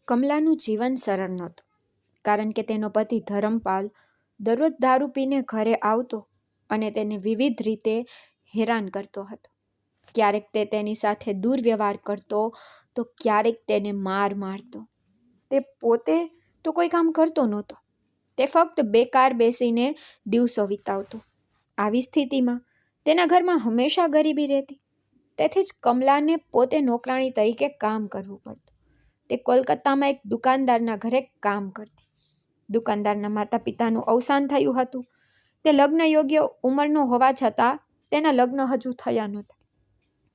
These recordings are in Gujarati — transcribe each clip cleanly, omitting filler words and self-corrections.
કમલાનું જીવન સરળ નહોતું, કારણ કે તેનો પતિ ધરમપાલ દરરોજ દારૂ પીને ઘરે આવતો અને તેને વિવિધ રીતે હેરાન કરતો હતો. ક્યારેક તે તેની સાથે દુર્વ્યવહાર કરતો તો ક્યારેક તેને મારતો. તે પોતે તો કોઈ કામ કરતો નહોતો. તે ફક્ત બેકાર બેસીને દિવસો વિતાવતો. આવી સ્થિતિમાં તેના ઘરમાં હંમેશા ગરીબી રહેતી. તેથી જ કમલાને પોતે નોકરાણી તરીકે કામ કરવું પડતું. તે કોલકાતામાં એક દુકાનદારના ઘરે કામ કરતી. દુકાનદારના માતા પિતાનું અવસાન થયું હતું. તે લગ્ન યોગ્ય ઉંમરનો હોવા છતાં તેના લગ્ન હજુ થયા નહોતા.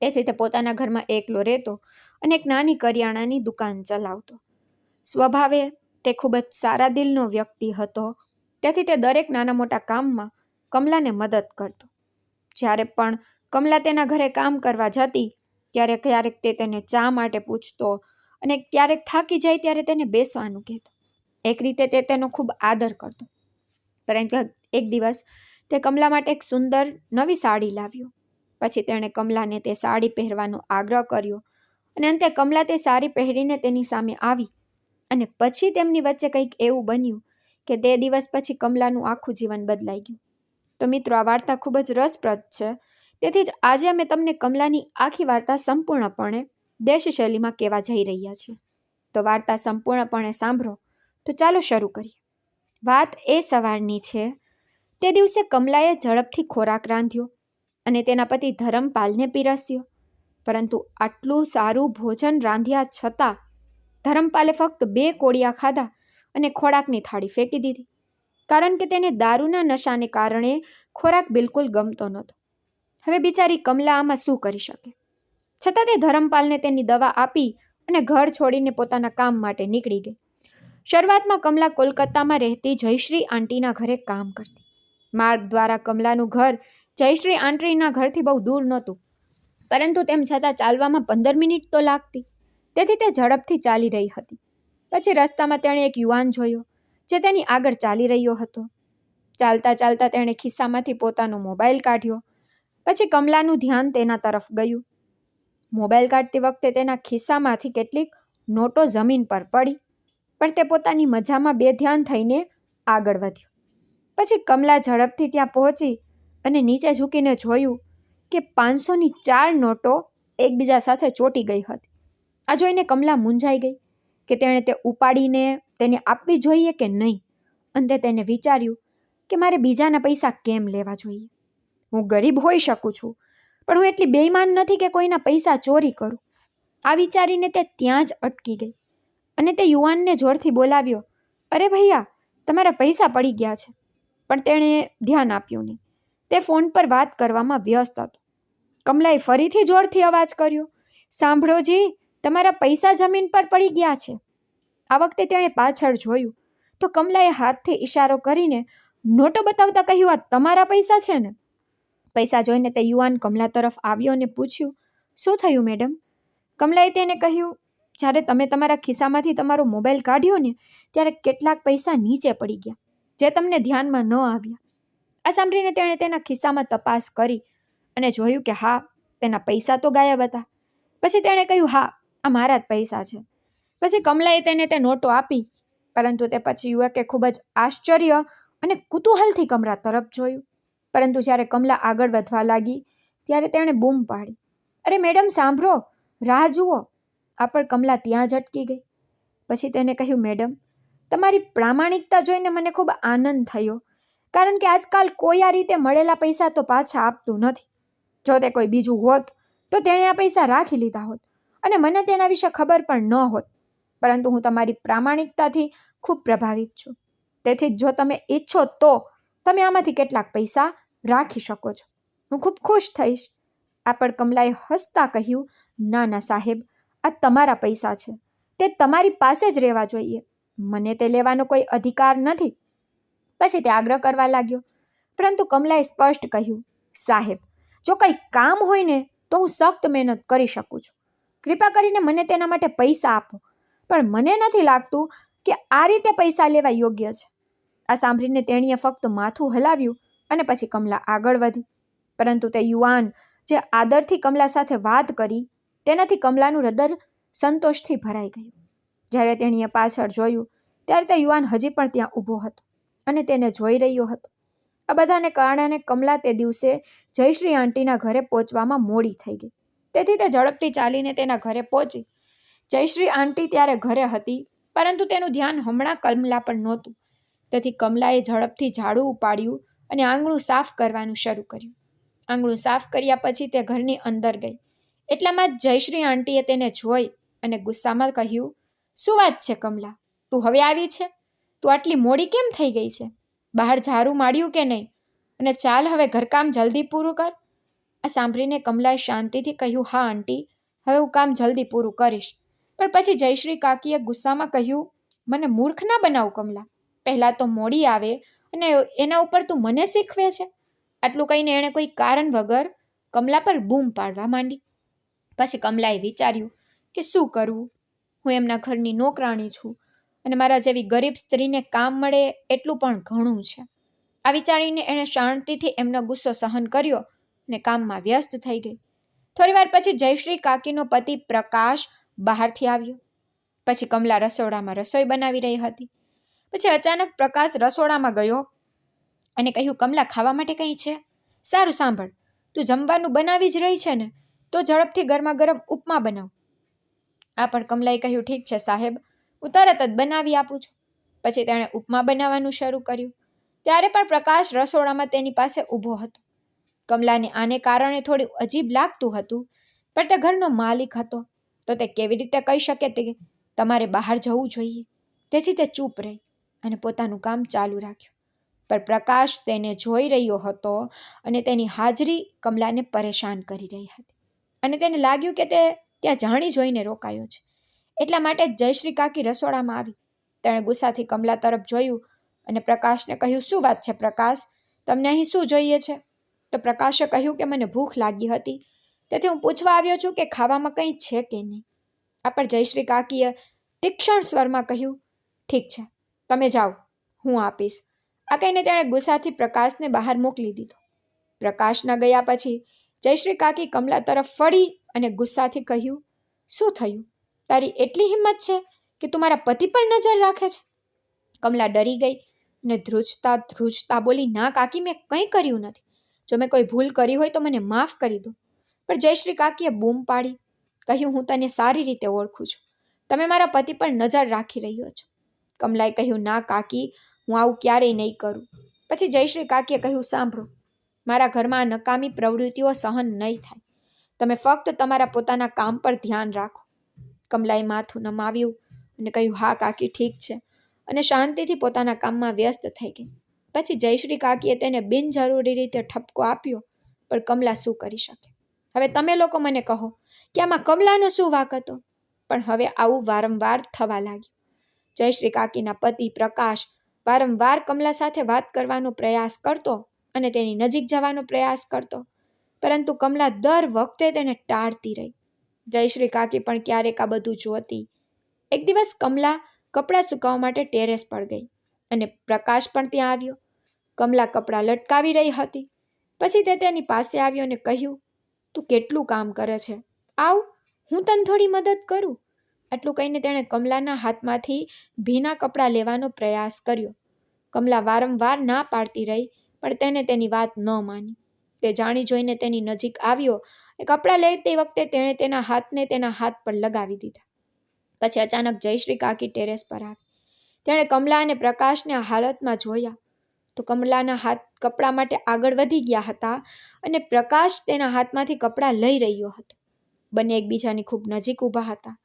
તેથી તે પોતાના ઘરમાં એકલો રહેતો અને એક નાની કરિયાણાની દુકાન ચલાવતો. સ્વભાવે તે ખૂબ જ સારા દિલનો વ્યક્તિ હતો. તેથી તે દરેક નાના મોટા કામમાં કમલાને મદદ કરતો. જ્યારે પણ કમલા તેના ઘરે કામ કરવા જતી ત્યારે ક્યારેક તે તેને ચા માટે પૂછતો અને ક્યારેક થાકી જાય ત્યારે તેને બેસવાનું કહેતો. એક રીતે તે તેનો ખૂબ આદર કરતો. પરંતુ એક દિવસ તે કમલા માટે એક સુંદર નવી સાડી લાવ્યો. પછી તેણે કમલાને તે સાડી પહેરવાનો આગ્રહ કર્યો અને અંતે કમલા તે સાડી પહેરીને તેની સામે આવી અને પછી તેમની વચ્ચે કંઈક એવું બન્યું કે તે દિવસ પછી કમલાનું આખું જીવન બદલાઈ ગયું. તો મિત્રો, આ વાર્તા ખૂબ જ રસપ્રદ છે. તેથી જ આજે અમે તમને કમલાની આખી વાર્તા સંપૂર્ણપણે દેશી શૈલીમાં કહેવા જઈ રહ્યા છીએ. તો વાર્તા સંપૂર્ણપણે સાંભળો. તો ચાલો શરૂ કરીએ. વાત એ સવારની છે. તે દિવસે કમલાએ ઝડપથી ખોરાક રાંધ્યો અને તેના પતિ ધરમપાલને પીરસ્યો. પરંતુ આટલું સારું ભોજન રાંધ્યા છતાં ધરમપાલે ફક્ત 2 કોળિયા ખાધા અને ખોરાકની થાળી ફેંકી દીધી. કારણ કે તેને દારૂના નશાને કારણે ખોરાક બિલકુલ ગમતો નહોતો. હવે બિચારી કમલા આમાં શું કરી શકે? છતાં તે ધરમપાલને તેની દવા આપી અને ઘર છોડીને પોતાના કામ માટે નીકળી ગઈ. શરૂઆતમાં કમલા કોલકાતામાં રહેતી જયશ્રી આંટીના ઘરે કામ કરતી. માર્ગ દ્વારા કમલાનું ઘર જયશ્રી આંટીના ઘરથી બહુ દૂર નહોતું, પરંતુ તેમ છતાં ચાલવામાં 15 મિનિટ તો લાગતી. તેથી તે ઝડપથી ચાલી રહી હતી. પછી રસ્તામાં તેણે એક યુવાન જોયો જે તેની આગળ ચાલી રહ્યો હતો. ચાલતા ચાલતા તેણે ખિસ્સામાંથી પોતાનો મોબાઈલ કાઢ્યો. પછી કમલાનું ધ્યાન તેના તરફ ગયું. મોબાઈલ કાઢતી વખતે તેના ખિસ્સામાંથી કેટલીક નોટો જમીન પર પડી, પણ તે પોતાની મજામાં બેધ્યાન થઈને આગળ વધ્યો. પછી કમલા ઝડપથી ત્યાં પહોંચી અને નીચે ઝૂકીને જોયું કે 500ની 4 નોટો એકબીજા સાથે ચોંટી ગઈ હતી. આ જોઈને કમલા મૂંઝાઈ ગઈ કે તેણે તે ઉપાડીને તેને આપવી જોઈએ કે નહીં. અંતે તેને વિચાર્યું કે મારે બીજાના પૈસા કેમ લેવા જોઈએ? હું ગરીબ હોઈ શકું છું, પણ હું એટલી બેઈમાન નથી કે કોઈના પૈસા ચોરી કરું. આ વિચારીને તે ત્યાં જ અટકી ગઈ અને તે યુવાનને જોરથી બોલાવ્યો, અરે ભૈયા, તમારા પૈસા પડી ગયા છે. પણ તેણે ધ્યાન આપ્યું નહીં. તે ફોન પર વાત કરવામાં વ્યસ્ત હતો. કમલાએ ફરીથી જોરથી અવાજ કર્યો, સાંભળો જી, તમારા પૈસા જમીન પર પડી ગયા છે. આ વખતે તેણે પાછળ જોયું તો કમલાએ હાથથી ઇશારો કરીને નોટો બતાવતા કહ્યું, આ તમારા પૈસા છે ને? પૈસા જોઈને તે યુવાન કમલા તરફ આવ્યો અને પૂછ્યું, શું થયું મેડમ? કમલાએ તેને કહ્યું, જ્યારે તમે તમારા ખિસ્સામાંથી તમારો મોબાઈલ કાઢ્યો ને ત્યારે કેટલાક પૈસા નીચે પડી ગયા, જે તમને ધ્યાનમાં ન આવ્યા. આ સાંભળીને તેણે તેના ખિસ્સામાં તપાસ કરી અને જોયું કે હા, તેના પૈસા તો ગાયબ હતા. પછી તેણે કહ્યું, હા, આ મારા જ પૈસા છે. પછી કમલાએ તેને તે નોટો આપી, પરંતુ તે પછી યુવકે ખૂબ જ આશ્ચર્ય અને કુતૂહલથી કમલા તરફ જોયું. પરંતુ જ્યારે કમલા આગળ વધવા લાગી ત્યારે તેણે બૂમ પાડી, અરે મેડમ સાંભળો, રાહ જુઓ. આ પણ કમલા ત્યાં જ અટકી ગઈ. પછી તેને કહ્યું, મેડમ, તમારી પ્રામાણિકતા જોઈને મને ખૂબ આનંદ થયો, કારણ કે આજકાલ કોઈ આ રીતે મળેલા પૈસા તો પાછા આપતું નથી. જો તે કોઈ બીજું હોત તો તેણે આ પૈસા રાખી લીધા હોત અને મને તેના વિશે ખબર પણ ન હોત. પરંતુ હું તમારી પ્રામાણિકતાથી ખૂબ પ્રભાવિત છું. તેથી જો તમે ઈચ્છો તો તમે આમાંથી કેટલાક પૈસા રાખી શકો છો. હું ખૂબ ખુશ થઈશ. આ પણ કમલાએ હસતા કહ્યું, ના ના સાહેબ, આ તમારા પૈસા છે. તે તમારી પાસે જ રહેવા જોઈએ. મને તે લેવાનો કોઈ અધિકાર નથી. પછી તે આગ્રહ કરવા લાગ્યો, પરંતુ કમલાએ સ્પષ્ટ કહ્યું, સાહેબ, જો કંઈ કામ હોય ને તો હું સખ્ત મહેનત કરી શકું છું. કૃપા કરીને મને તેના માટે પૈસા આપો. પણ મને નથી લાગતું કે આ રીતે પૈસા લેવા યોગ્ય છે. આ સાંભળીને તેણીએ ફક્ત માથું હલાવ્યું અને પછી કમલા આગળ વધી. પરંતુ તે યુવાન જે આદરથી કમલા સાથે વાત કરી તેનાથી કમલાનું હૃદય સંતોષથી ભરાઈ ગયું. જ્યારે તેણીએ પાછળ જોયું ત્યારે તે યુવાન હજી પણ ત્યાં ઊભો હતો અને તેને જોઈ રહ્યો હતો. આ બધાને કારણે કમલા તે દિવસે જયશ્રી આંટીના ઘરે પહોંચવામાં મોડી થઈ ગઈ. તેથી તે ઝડપથી ચાલીને તેના ઘરે પહોંચી. જયશ્રી આંટી ત્યારે ઘરે હતી, પરંતુ તેનું ધ્યાન હમણાં કમલા પર નહોતું. તેથી કમલાએ ઝડપથી ઝાડુ ઉપાડ્યું અને આંગણું સાફ કરવાનું શરૂ કર્યું. આંગણું સાફ કર્યા પછી તે ઘરની અંદર ગઈ. એટલામાં જ જયશ્રી આંટીએ તેને જોઈ અને ગુસ્સામાં કહ્યું, "શું વાત છે કમલા? તું હવે આવી છે? તું આટલી મોડી કેમ થઈ ગઈ છે? બહાર ઝાડુ માર્યું કે નહીં? અને ચાલ હવે ઘરકામ જલ્દી પૂરું કર." આ સાંભળીને કમલાએ શાંતિથી કહ્યું, "હા આંટી, હવે હું કામ જલ્દી પૂરું કરીશ." પણ પછી જયશ્રી કાકીએ ગુસ્સામાં કહ્યું, "મને મૂર્ખ ના બનાવ કમલા. પહેલાં તો મોડી આવે અને એના ઉપર તું મને શીખવે છે." આટલું કહીને એણે કોઈ કારણ વગર કમલા પર બૂમ પાડવા માંડી. પછી કમલાએ વિચાર્યું કે શું કરવું? હું એમના ઘરની નોકરાણી છું અને મારા જેવી ગરીબ સ્ત્રીને કામ મળે એટલું પણ ઘણું છે. આ વિચારીને એણે શાંતિથી એમનો ગુસ્સો સહન કર્યો અને કામમાં વ્યસ્ત થઈ ગઈ. થોડીવાર પછી જયશ્રી કાકીનો પતિ પ્રકાશ બહારથી આવ્યો. પછી કમલા રસોડામાં રસોઈ બનાવી રહી હતી. પછી અચાનક પ્રકાશ રસોડામાં ગયો અને કહ્યું, "કમલા, ખાવા માટે કંઈ છે? સારું સાંભળ, તું જમવાનું બનાવી જ રહી છે ને, તો ઝડપથી ગરમા ગરમ ઉપમા બનાવ." આ પણ કમલાએ કહ્યું, "ઠીક છે સાહેબ, હું તરત જ બનાવી આપું છું." પછી તેણે ઉપમા બનાવવાનું શરૂ કર્યું. ત્યારે પણ પ્રકાશ રસોડામાં તેની પાસે ઊભો હતો. કમલાને આને કારણે થોડું અજીબ લાગતું હતું, પણ તે ઘરનો માલિક હતો તો તે કેવી રીતે કહી શકે કે તમારે બહાર જવું જોઈએ? તેથી તે ચૂપ રહી અને પોતાનું કામ ચાલુ રાખ્યું. પણ પ્રકાશ તેને જોઈ રહ્યો હતો અને તેની હાજરી કમલાને પરેશાન કરી રહી હતી અને તેને લાગ્યું કે તે ત્યાં જાણી જોઈને રોકાયો છે. એટલા માટે જ જયશ્રી કાકી રસોડામાં આવી. તેણે ગુસ્સાથી કમલા તરફ જોયું અને પ્રકાશને કહ્યું, "શું વાત છે પ્રકાશ? તમને અહીં શું જોઈએ છે?" તો પ્રકાશે કહ્યું કે મને ભૂખ લાગી હતી, તેથી હું પૂછવા આવ્યો છું કે ખાવામાં કંઈ છે કે નહીં. આ પર જયશ્રી કાકીએ તીક્ષ્ણ સ્વરમાં કહ્યું, "ઠીક છે, તમે જાઓ, હું આપીશ." આ કહીને તેણે ગુસ્સાથી પ્રકાશને બહાર મોકલી દીધો. પ્રકાશના ગયા પછી જયશ્રી કાકી કમલા તરફ ફળી અને ગુસ્સાથી કહ્યું, "શું થયું? તારી એટલી હિંમત છે કે તું મારા પતિ પર નજર રાખે છે?" કમલા ડરી ગઈ અને ધ્રુજતા બોલી, "ના કાકી, મેં કંઈ કર્યું નથી. જો મેં કોઈ ભૂલ કરી હોય તો મને માફ કરી દો." પણ જયશ્રી કાકીએ બૂમ પાડી, કહ્યું, "હું તને સારી રીતે ઓળખું છું. તમે મારા પતિ પર નજર રાખી રહ્યો છો." કમલાએ કહ્યું, "ના કાકી, હું આવું ક્યારેય નહીં કરું." પછી જયશ્રી કાકીએ કહ્યું, "સાંભળો, મારા ઘરમાં આ નકામી પ્રવૃત્તિઓ સહન નહીં થાય. તમે ફક્ત તમારા પોતાના કામ પર ધ્યાન રાખો." કમલાએ માથું નમાવ્યું અને કહ્યું, "હા કાકી, ઠીક છે," અને શાંતિથી પોતાના કામમાં વ્યસ્ત થઈ ગઈ. પછી જયશ્રી કાકીએ તેને બિનજરૂરી રીતે ઠપકો આપ્યો, પણ કમલા શું કરી શકે? હવે તમે લોકો મને કહો કે આમાં કમલાનો શું વાંક હતો? પણ હવે આવું વારંવાર થવા લાગ્યું. જયશ્રી કાકીના પતિ પ્રકાશ વારંવાર કમલા સાથે વાત કરવાનો પ્રયાસ કરતો અને તેની નજીક જવાનો પ્રયાસ કરતો, પરંતુ કમલા દર વખતે તેને ટાળતી રહી. જયશ્રી કાકી પણ ક્યારેક આ બધું જોતી. એક દિવસ કમલા કપડાં સુકાવવા માટે ટેરેસ પર ગઈ અને પ્રકાશ પણ ત્યાં આવ્યો. કમલા કપડાં લટકાવી રહી હતી. પછી તે તેની પાસે આવ્યો અને કહ્યું, "તું કેટલું કામ કરે છે? આવ, હું તને થોડી મદદ કરું." આટલું કહીને તેણે કમલાના હાથમાંથી ભીના કપડાં લેવાનો પ્રયાસ કર્યો. કમલા વારંવાર ના પાડતી રહી, પણ તેને તેની વાત ન માની. તે જાણી જોઈને તેની નજીક આવ્યો અને કપડાં લેતી વખતે તેણે તેના હાથને તેના હાથ પર લગાવી દીધા. પછી અચાનક જયશ્રી કાકી ટેરેસ પર આવી. તેણે કમલા અને પ્રકાશને આ હાલતમાં જોયા તો કમલાના હાથ કપડાં માટે આગળ વધી ગયા હતા અને પ્રકાશ તેના હાથમાંથી કપડાં લઈ રહ્યો હતો. બંને એકબીજાની ખૂબ નજીક ઊભા હતા.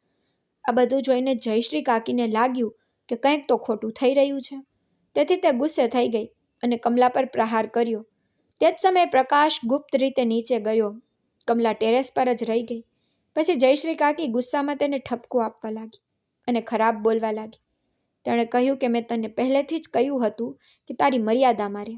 આ બધું જોઈને જયશ્રી કાકીને લાગ્યું કે કંઈક તો ખોટું થઈ રહ્યું છે. તેથી તે ગુસ્સે થઈ ગઈ અને કમલા પર પ્રહાર કર્યો. તે જ સમયે પ્રકાશ ગુપ્ત રીતે નીચે ગયો. કમલા ટેરેસ પર જ રહી ગઈ. પછી જયશ્રી કાકી ગુસ્સામાં તેને ઠપકો આપવા લાગી અને ખરાબ બોલવા લાગી. તેણે કહ્યું કે મેં તને પહેલેથી જ કહ્યું હતું કે તારી મર્યાદામાં રહે.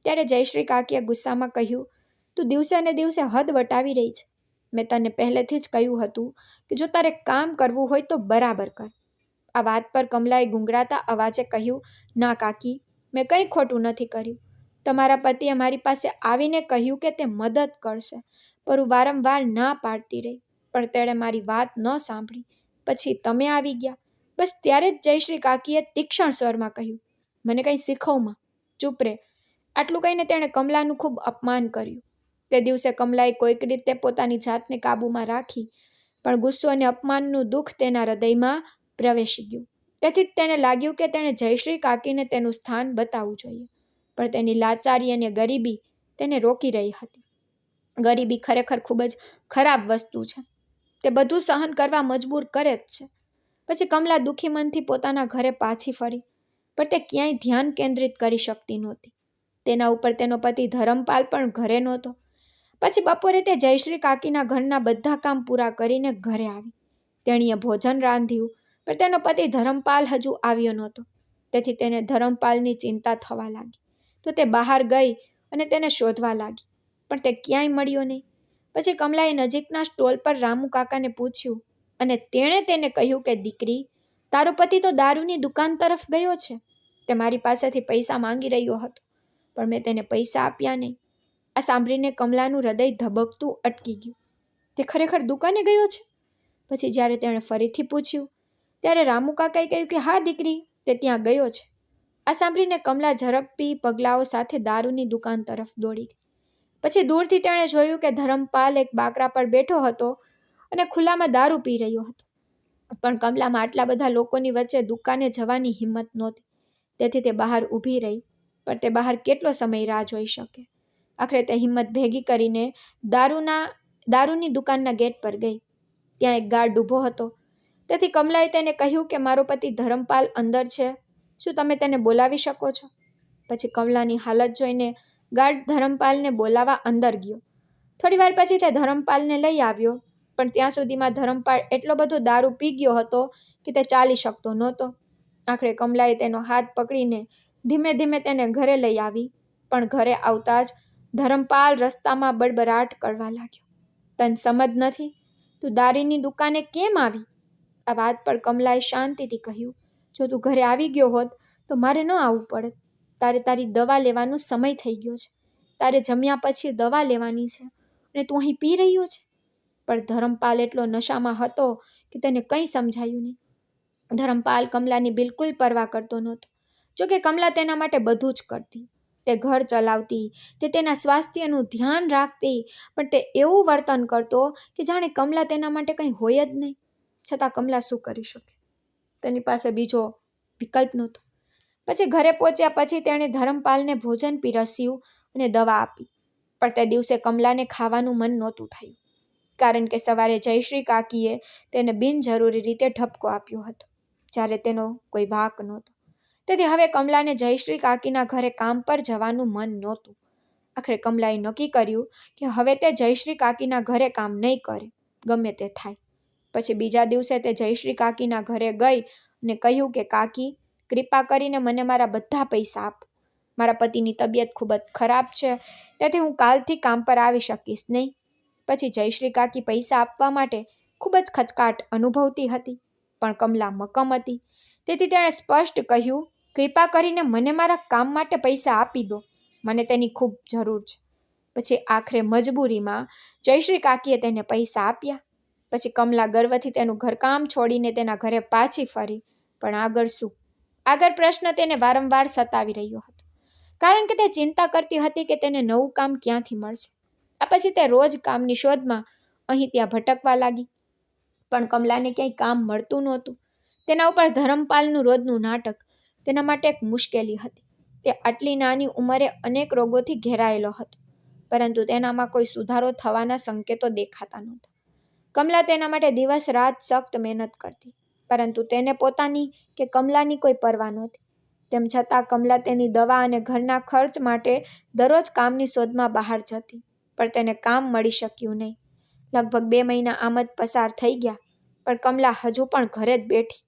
ત્યારે જયશ્રી કાકીએ ગુસ્સામાં કહ્યું, "તું દિવસે ને દિવસે હદ વટાવી રહી છે. મેં તને પહેલેથી જ કહ્યું હતું કે જો તારે કામ કરવું હોય તો બરાબર કર." આ વાત પર કમલાએ ગુંગળાતા અવાજે કહ્યું, "ના કાકી, મેં કંઈ ખોટું નથી કર્યું. તમારા પતિએ મારી પાસે આવીને કહ્યું કે તે મદદ કરશે, પણ હું વારંવાર ના પાડતી રહી, પણ તેણે મારી વાત ન સાંભળી. પછી તમે આવી ગયા. બસ ત્યારે જ જયશ્રી કાકીએ તીક્ષ્ણ સ્વરમાં કહ્યું, મને કંઈ શીખવમાં, ચૂપ રે. આટલું કહીને તેણે કમલાનું ખૂબ અપમાન કર્યું. તે દિવસે કમલાએ કોઈક રીતે પોતાની જાતને કાબૂમાં રાખી, પણ ગુસ્સો અને અપમાનનું દુઃખ તેના હૃદયમાં પ્રવેશી ગયું. તેથી જ તેને લાગ્યું કે તેણે જયશ્રી કાકીને તેનું સ્થાન બતાવવું જોઈએ, પણ તેની લાચારી અને ગરીબી તેને રોકી રહી હતી. ગરીબી ખરેખર ખૂબ જ ખરાબ વસ્તુ છે. તે બધું સહન કરવા મજબૂર કરે જ છે. પછી કમલા દુઃખી મનથી પોતાના ઘરે પાછી ફરી, પણ તે ક્યાંય ધ્યાન કેન્દ્રિત કરી શકતી નહોતી. તેના ઉપર તેનો પતિ ધરમપાલ પણ ઘરે નહોતો. પછી બપોરે તે જયશ્રી કાકીના ઘરના બધા કામ પૂરા કરીને ઘરે આવી. તેણીએ ભોજન રાંધ્યું, પણ તેનો પતિ ધરમપાલ હજુ આવ્યો નહોતો. તેથી તેને ધરમપાલની ચિંતા થવા લાગી. તો તે બહાર ગઈ અને તેને શોધવા લાગી, પણ તે ક્યાંય મળ્યો નહીં. પછી કમલાએ નજીકના સ્ટોલ પર રામુ કાકાને પૂછ્યું અને તેણે તેને કહ્યું કે દીકરી, તારો પતિ તો દારૂની દુકાન તરફ ગયો છે. તે મારી પાસેથી પૈસા માંગી રહ્યો હતો, પણ મેં તેને પૈસા આપ્યા નહીં. આ સાંભળીને કમલાનું હૃદય ધબકતું અટકી ગયું. તે ખરેખર દુકાને ગયો છે? પછી જ્યારે તેણે ફરીથી પૂછ્યું, ત્યારે રામુ કાકાએ કહ્યું કે હા દીકરી, તે ત્યાં ગયો છે. આ સાંભળીને કમલા ઝડપી પગલાઓ સાથે દારૂની દુકાન તરફ દોડી ગઈ. પછી દૂરથી તેણે જોયું કે ધરમપાલ એક બાકરા પર બેઠો હતો અને ખુલ્લામાં દારૂ પી રહ્યો હતો. પણ કમલામાં આટલા બધા લોકોની વચ્ચે દુકાને જવાની હિંમત નહોતી. તેથી તે બહાર ઊભી રહી, પણ તે બહાર કેટલો સમય રાહ જોઈ શકે. આખરે તે હિંમત ભેગી કરીને દારૂની દુકાનના ગેટ પર ગઈ. ત્યાં એક ગાર્ડ ઊભો હતો. તેથી કમલાએ તેને કહ્યું કે મારો પતિ ધરમપાલ અંદર છે, શું તમે તેને બોલાવી શકો છો? પછી કમલાની હાલત જોઈને ગાર્ડ ધરમપાલને બોલાવવા અંદર ગયો. થોડી વાર પછી તે ધરમપાલને લઈ આવ્યો, પણ ત્યાં સુધીમાં ધરમપાલ એટલો બધો દારૂ પી ગયો હતો કે તે ચાલી શકતો નહોતો. આખરે કમલાએ તેનો હાથ પકડીને ધીમે ધીમે તેને ઘરે લઈ આવી, પણ ઘરે આવતા જ ધરમપાલ રસ્તામાં બડબડાટ કરવા લાગ્યો. તને સમજ નથી? તું દારૂની દુકાને કેમ આવી? આ વાત પર કમલાએ શાંતિથી કહ્યું, જો તું ઘરે આવી ગયો હોત તો મારે ન આવવું પડત. તારે તારી દવા લેવાનો સમય થઈ ગયો છે. તારે જમ્યા પછી દવા લેવાની છે અને તું અહીં પી રહ્યો છે. પણ ધરમપાલ એટલો નશામાં હતો કે તેને કંઈ સમજાયું નહીં. ધરમપાલ કમલાની બિલકુલ પરવા કરતો નહોતો. જોકે કમલા તેના માટે બધું જ કરતી. તે ઘર ચલાવતી, તે તેના સ્વાસ્થ્યનું ધ્યાન રાખતી, પણ તે એવું વર્તન કરતો કે જાણે કમલા તેના માટે કંઈ હોય જ નહીં. છતાં કમલા શું કરી શકે? તેની પાસે બીજો વિકલ્પ નહોતો. પછી ઘરે પહોંચ્યા પછી તેણે ધરમપાલને ભોજન પીરસ્યું અને દવા આપી. પણ તે દિવસે કમલાને ખાવાનું મન નહોતું થયું, કારણ કે સવારે જયશ્રી કાકીએ તેને બિનજરૂરી રીતે ઠપકો આપ્યો હતો, જ્યારે તેનો કોઈ વાંક નહોતો. તેથી હવે કમલાને જયશ્રી કાકીના ઘરે કામ પર જવાનું મન નહોતું. આખરે કમલાએ નક્કી કર્યું કે હવે તે જયશ્રી કાકીના ઘરે કામ નહીં કરે, ગમે તે થાય. પછી બીજા દિવસે તે જયશ્રી કાકીના ઘરે ગઈ અને કહ્યું કે કાકી, કૃપા કરીને મને મારા બધા પૈસા આપો. મારા પતિની તબિયત ખૂબ જ ખરાબ છે, તેથી હું કાલથી કામ પર આવી શકીશ નહીં. પછી જયશ્રી કાકી પૈસા આપવા માટે ખૂબ જ ખચકાટ અનુભવતી હતી, પણ કમલા મક્કમ હતી. તેથી તેણે સ્પષ્ટ કહ્યું, કૃપા કરીને મને મારા કામ માટે પૈસા આપી દો, મને તેની ખૂબ જરૂર છે. પછી આખરે મજબૂરીમાં જયશ્રી કાકીએ તેને પૈસા આપ્યા. પછી કમલા ગર્વથી તેનું ઘરકામ છોડીને તેના ઘરે પાછી ફરી. પણ આગળ શું? આગળ પ્રશ્ન તેને વારંવાર સતાવી રહ્યો હતો, કારણ કે તે ચિંતા કરતી હતી કે તેને નવું કામ ક્યાંથી મળશે. આ પછી તે રોજ કામની શોધમાં અહીં ત્યાં ભટકવા લાગી, પણ કમલાને ક્યાંય કામ મળતું નહોતું. તેના ઉપર ધરમપાલનું રોજનું નાટક તેના માટે એક મુશ્કેલી હતી. તે આટલી નાની ઉંમરે અનેક રોગોથી ઘેરાયેલો હતો, પરંતુ તેનામાં કોઈ સુધારો થવાના સંકેતો દેખાતા નહોતા. કમલા તેના માટે દિવસ રાત સખ્ત મહેનત કરતી, પરંતુ તેને પોતાની કે કમલાની કોઈ પરવા નહોતી. તેમ છતાં કમલા તેની દવા અને ઘરના ખર્ચ માટે દરરોજ કામની શોધમાં બહાર જતી, પણ તેને કામ મળી શક્યું નહીં. લગભગ 2 મહિના આમ જ પસાર થઈ ગયા, પણ કમલા હજુ પણ ઘરે જ બેઠી.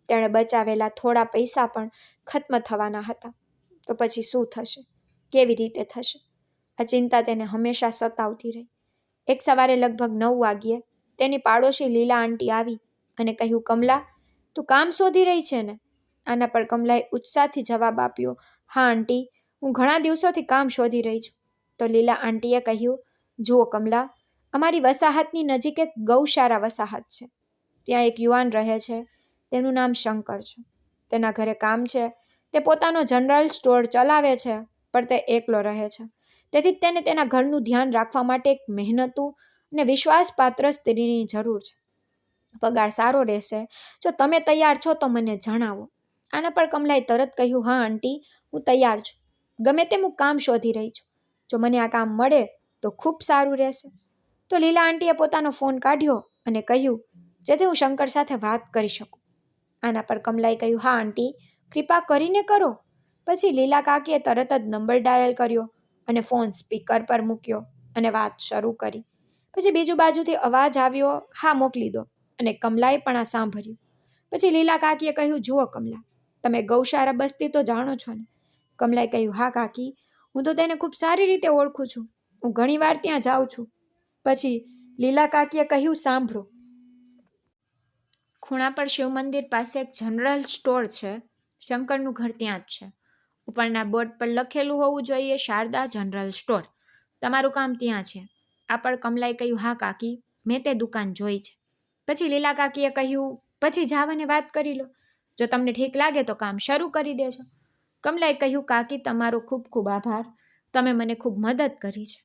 તેણે બચાવેલા થોડા પૈસા પણ ખત્મ થવાના હતા. તો પછી શું થશે? કેવી રીતે થશે? આ ચિંતા તેને હંમેશા સતાવતી રહી. એક સવારે લગભગ 9 વાગ્યે તેની પાડોશી લીલા આંટી આવી અને કહ્યું, કમલા, તું કામ શોધી રહી છે ને? આના પર કમલાએ ઉત્સાહથી જવાબ આપ્યો, હા આંટી, હું ઘણા દિવસોથી કામ શોધી રહી છું. તો લીલા આંટીએ કહ્યું, જુઓ કમલા, અમારી વસાહતની નજીક એક ગૌશાળા વસાહત છે. ત્યાં એક યુવાન રહે છે. તેનું નામ શંકર છે. તેના ઘરે કામ છે. તે પોતાનો જનરલ સ્ટોર ચલાવે છે, પણ તે એકલો રહે છે. તેથી જ તેને તેના ઘરનું ધ્યાન રાખવા માટે એક મહેનતુ અને વિશ્વાસપાત્ર સ્ત્રીની જરૂર છે. પગાર સારો રહેશે. જો તમે તૈયાર છો તો મને જણાવો. આના પર કમલાએ તરત કહ્યું, હા આંટી, હું તૈયાર છું. ગમે તેમ હું કામ શોધી રહી છું. જો મને આ કામ મળે તો ખૂબ સારું રહેશે. તો લીલા આંટીએ પોતાનો ફોન કાઢ્યો અને કહ્યું, જેથી હું શંકર સાથે વાત કરી શકું. આના પર કમલાએ કહ્યું, હા આંટી, કૃપા કરીને કરો. પછી લીલા કાકીએ તરત જ નંબર ડાયલ કર્યો અને ફોન સ્પીકર પર મૂક્યો અને વાત શરૂ કરી. પછી બીજુ બાજુથી અવાજ આવ્યો, હા મોકલી દો. અને કમલાએ પણ આ સાંભળ્યું. પછી લીલા કાકીએ કહ્યું, જુઓ કમલા, તમે ગૌશાળા બસ્તી તો જાણો છો ને? કમલાએ કહ્યું, હા કાકી, હું તો તેને ખૂબ સારી રીતે ઓળખું છું. હું ઘણી વાર ત્યાં જાઉં છું. પછી લીલા કાકીએ કહ્યું, સાંભળો, ખૂણા પર શિવ મંદિર પાસે એક જનરલ સ્ટોર છે. શંકરનું ઘર ત્યાં જ છે. ઉપરના બોર્ડ પર લખેલું હોવું જોઈએ, શારદા જનરલ સ્ટોર. તમારું કામ ત્યાં છે. આ પર કમલાએ કહ્યું, હા કાકી, મેં તે દુકાન જોઈ છે. પછી લીલા કાકીએ કહ્યું, પછી જાવ અને વાત કરી લો. જો તમને ઠીક લાગે તો કામ શરૂ કરી દેજો. કમલાએ કહ્યું, કાકી, તમારો ખૂબ ખૂબ આભાર. તમે મને ખૂબ મદદ કરી છે.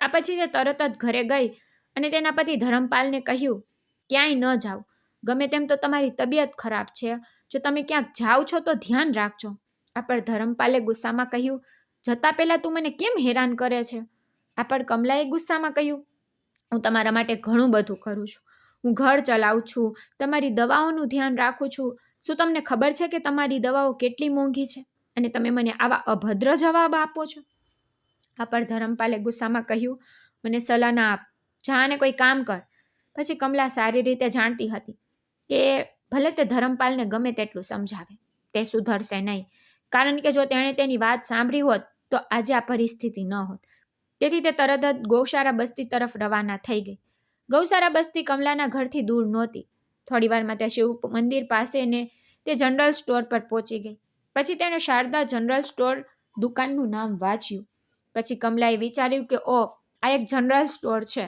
આ પછી તે તરત જ ઘરે ગઈ અને તેના પતિ ધરમપાલને કહ્યું, ક્યાંય ન જાઓ. ગમે તેમ તો તમારી તબિયત ખરાબ છે. જો તમે ક્યાંક જાઓ છો તો ધ્યાન રાખજો. આ પર ધરમપાલે ગુસ્સામાં કહ્યું, જતા પહેલા તું મને કેમ હેરાન કરે છે? આ પર કમલાએ ગુસ્સામાં કહ્યું, હું તમારા માટે ઘણું બધું કરું છું. હું ઘર ચલાવું છું, તમારી દવાઓનું ધ્યાન રાખું છું. શું તમને ખબર છે કે તમારી દવાઓ કેટલી મોંઘી છે? અને તમે મને આવા અભદ્ર જવાબ આપો છો? આ પર ધરમપાલે ગુસ્સામાં કહ્યું, મને સલાહ ના આપ, જા અને કોઈ કામ કર. પછી કમલા સારી રીતે જાણતી હતી કે ભલે તે ધરમપાલને ગમે તેટલું સમજાવે, તે સુધરશે નહીં. કારણ કે જો તેણે તેની વાત સાંભળી હોત તો આજે આ પરિસ્થિતિ ન હોત. તેથી તે તરત જ ગૌશાળા બસ્તી તરફ રવાના થઈ ગઈ. ગૌશાળા બસ્તી કમલાના ઘરથી દૂર નહોતી. થોડી વારમાં તે શિવ મંદિર પાસે ને તે જનરલ સ્ટોર પર પહોંચી ગઈ. પછી તેણે શારદા જનરલ સ્ટોર દુકાનનું નામ વાંચ્યું. પછી કમલાએ વિચાર્યું કે આ એક જનરલ સ્ટોર છે.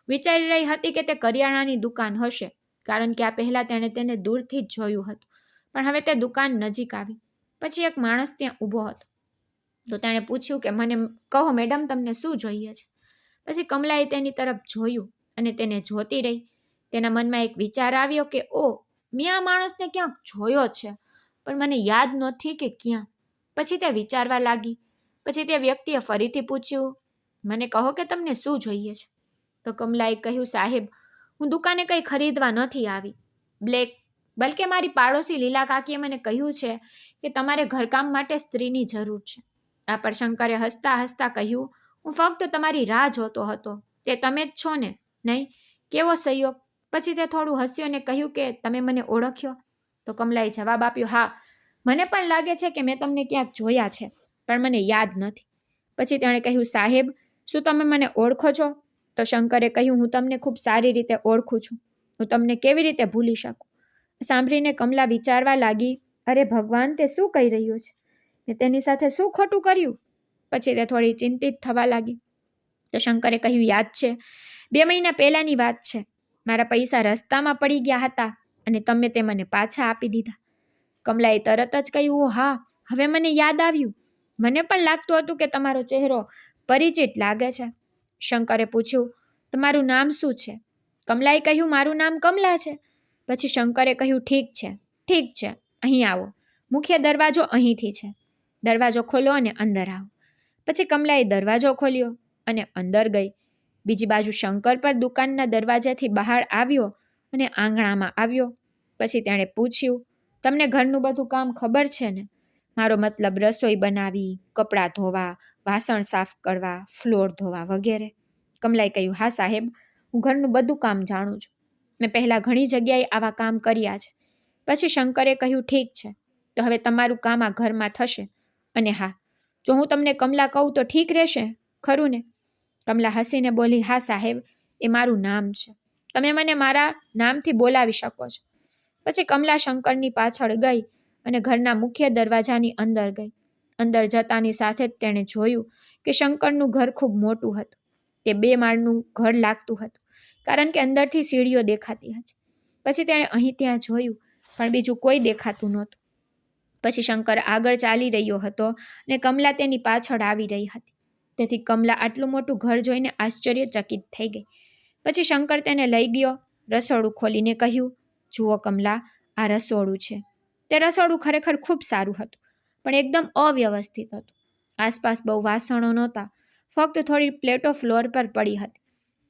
વિચારી રહી હતી કે તે કરિયાણાની દુકાન હશે, કારણ કે આ પહેલા તેણે તેને દૂરથી જ જોયું હતું. પણ હવે તે દુકાન નજીક આવી. પછી એક માણસ ત્યાં ઊભો હતો. તો તેણે પૂછ્યું કે મને કહો મેડમ, તમને શું જોઈએ છે? પછી કમલાએ તેની તરફ જોયું અને તેને જોતી રહી. તેના મનમાં એક વિચાર આવ્યો કે મેં આ માણસને ક્યાંક જોયો છે, પણ મને યાદ નથી કે ક્યાં. પછી તે વિચારવા લાગી. પછી તે વ્યક્તિએ ફરીથી પૂછ્યું, મને કહો કે તમને શું જોઈએ છે? તો કમલાએ કહ્યું, સાહેબ, હું દુકાને કંઈ ખરીદવા નથી આવી. બલકે મારી પાડોશી લીલા કાકીએ મને કહ્યું છે કે તમારે ઘરકામ માટે સ્ત્રીની જરૂર છે. આ પર શંકરે હસતા હસતા કહ્યું, હું ફક્ત તમારી રાહ જોતો હતો. તે તમે જ છો ને? નહીં? કેવો સંયોગ! પછી તે થોડું હસ્યો અને કહ્યું કે તમે મને ઓળખ્યો? તો કમલાએ જવાબ આપ્યો, હા, મને પણ લાગે છે કે મેં તમને ક્યાંક જોયા છે, પણ મને યાદ નથી. પછી તેણે કહ્યું, સાહેબ, શું તમે મને ઓળખો છો? તો શંકરે કહ્યું, હું તમને ખૂબ સારી રીતે ઓળખું છું. હું તમને કેવી રીતે ભૂલી શકું? સાંભળીને કમલા વિચારવા લાગી, અરે ભગવાન, તે શું કહી રહ્યો છે? મેં તેની સાથે શું ખોટું કર્યું? પછી તે થોડી ચિંતિત થવા લાગી. તો શંકરે કહ્યું, યાદ છે, 2 મહિના પહેલાની વાત છે. મારા પૈસા રસ્તામાં પડી ગયા હતા અને તમે તે મને પાછા આપી દીધા. કમલાએ તરત જ કહ્યું, હા, હવે મને યાદ આવ્યું. મને પણ લાગતું હતું કે તમારો ચહેરો પરિચિત લાગે છે. શંકરે પૂછ્યું, તમારું નામ શું છે? કમલાએ કહ્યું, મારું નામ કમલા છે. પછી શંકરે કહ્યું, ઠીક છે, અહીં આવો. મુખ્ય દરવાજો અહીંથી છે. દરવાજો ખોલો અને અંદર આવો. પછી કમલાએ દરવાજો ખોલ્યો અને અંદર ગઈ. બીજી બાજુ શંકર પર દુકાનના દરવાજાથી બહાર આવ્યો અને આંગણામાં આવ્યો. પછી તેણે પૂછ્યું, તમને ઘરનું બધું કામ ખબર છે ને? મારો મતલબ રસોઈ બનાવી, કપડાં ધોવા, વાસણ સાફ કરવા, ફ્લોર ધોવા વગેરે. કમલાએ કહ્યું, હા સાહેબ, હું ઘરનું બધું કામ જાણું છું. મેં પહેલાં ઘણી જગ્યાએ આવા કામ કર્યા છે. પછી શંકરે કહ્યું, ઠીક છે, તો હવે તમારું કામ આ ઘરમાં થશે. અને હા, જો હું તમને કમલા કહું તો ઠીક રહેશે, ખરું ને? કમલા હસીને બોલી, હા સાહેબ, એ મારું નામ છે. તમે મને મારા નામથી બોલાવી શકો છો. પછી કમલા શંકરની પાછળ ગઈ અને ઘરના મુખ્ય દરવાજાની અંદર ગઈ. અંદર જતાની સાથે જ તેણે જોયું કે શંકરનું ઘર ખૂબ મોટું હતું. તે 2 માળનું ઘર લાગતું હતું, કારણ કે અંદરથી સીડીઓ દેખાતી હતી. પછી તેણે અહીં ત્યાં જોયું પણ બીજું કોઈ દેખાતું નહોતું. પછી શંકર આગળ ચાલી રહ્યો હતો અને કમલા તેની પાછળ આવી રહી હતી. તેથી કમલા આટલું મોટું ઘર જોઈને આશ્ચર્યચકિત થઈ ગઈ. પછી શંકર તેને લઈ ગયો, રસોડું ખોલીને કહ્યું, જુઓ કમલા, આ રસોડું છે. તે રસોડું ખરેખર ખૂબ સારું હતું, પણ એકદમ અવ્યવસ્થિત હતું. આસપાસ બહુ વાસણો નહોતા, ફક્ત થોડી પ્લેટો ફ્લોર પર પડી હતી.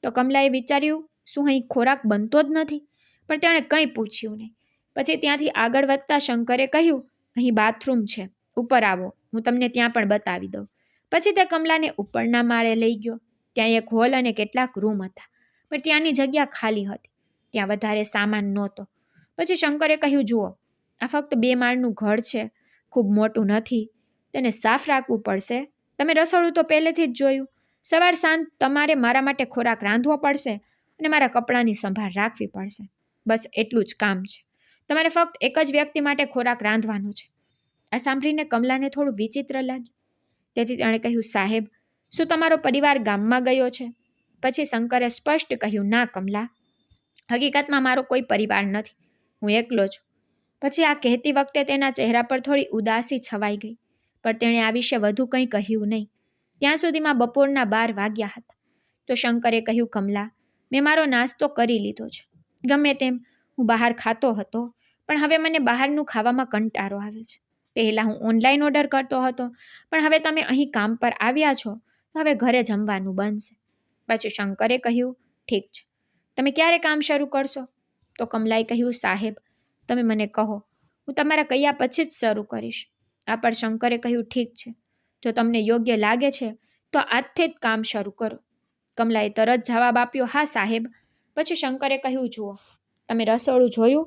તો કમલાએ વિચાર્યું, શું અહીં ખોરાક બનતો જ નથી? પણ તેણે કંઈ પૂછ્યું નહીં. પછી ત્યાંથી આગળ વધતા શંકરે કહ્યું, અહીં બાથરૂમ છે, ઉપર આવો, હું તમને ત્યાં પણ બતાવી દઉં. પછી તે કમલાને ઉપરના માળે લઈ ગયો. ત્યાં એક હોલ અને કેટલાક રૂમ હતા, પણ ત્યાંની જગ્યા ખાલી હતી. ત્યાં વધારે સામાન નહોતો. પછી શંકરે કહ્યું, જુઓ, આ ફક્ત 2 માળનું ઘર છે, ખૂબ મોટું નથી. તેને સાફ રાખવું પડશે. તમે રસોડું તો પહેલેથી જ જોયું. સવાર સાંજ તમારે મારા માટે ખોરાક રાંધવો પડશે અને મારા કપડાંની સંભાળ રાખવી પડશે. બસ એટલું જ કામ છે. તમારે ફક્ત એક જ વ્યક્તિ માટે ખોરાક રાંધવાનો છે. આ સાંભળીને કમલાને થોડું વિચિત્ર લાગ્યું. તેથી તેણે કહ્યું, સાહેબ, શું તમારો પરિવાર ગામમાં ગયો છે? પછી શંકરે સ્પષ્ટ કહ્યું, ના કમલા, હકીકતમાં મારો કોઈ પરિવાર નથી, હું એકલો છું. પછી આ કહેતી વખતે તેના ચહેરા પર થોડી ઉદાસી છવાઈ ગઈ, પણ તેણે આ વિશે વધુ કંઈ કહ્યું નહીં. ત્યાં સુધીમાં બપોરના 12 વાગ્યા હતા. તો શંકરે કહ્યું, કમલા, મેં મારો નાસ્તો કરી લીધો છે. ગમે તેમ હું બહાર ખાતો હતો, પણ હવે મને બહારનું ખાવામાં કંટાળો આવે છે. પહેલાં હું ઓનલાઈન ઓર્ડર કરતો હતો, પણ હવે તમે અહીં કામ પર આવ્યા છો, તો હવે ઘરે જમવાનું બનશે. પછી શંકરે કહ્યું, ઠીક છે, તમે ક્યારે કામ શરૂ કરશો? તો કમલાએ કહ્યું, સાહેબ, તમે મને કહો, હું તમારા કહ્યા પછી જ શરૂ કરીશ. આ પર શંકરે કહ્યું, ઠીક છે, જો તમને યોગ્ય લાગે છે તો આજથી જ કામ શરૂ કરો. કમલાએ તરત જવાબ આપ્યો, હા સાહેબ. પછી શંકરે કહ્યું, જુઓ, તમે રસોડું જોયું?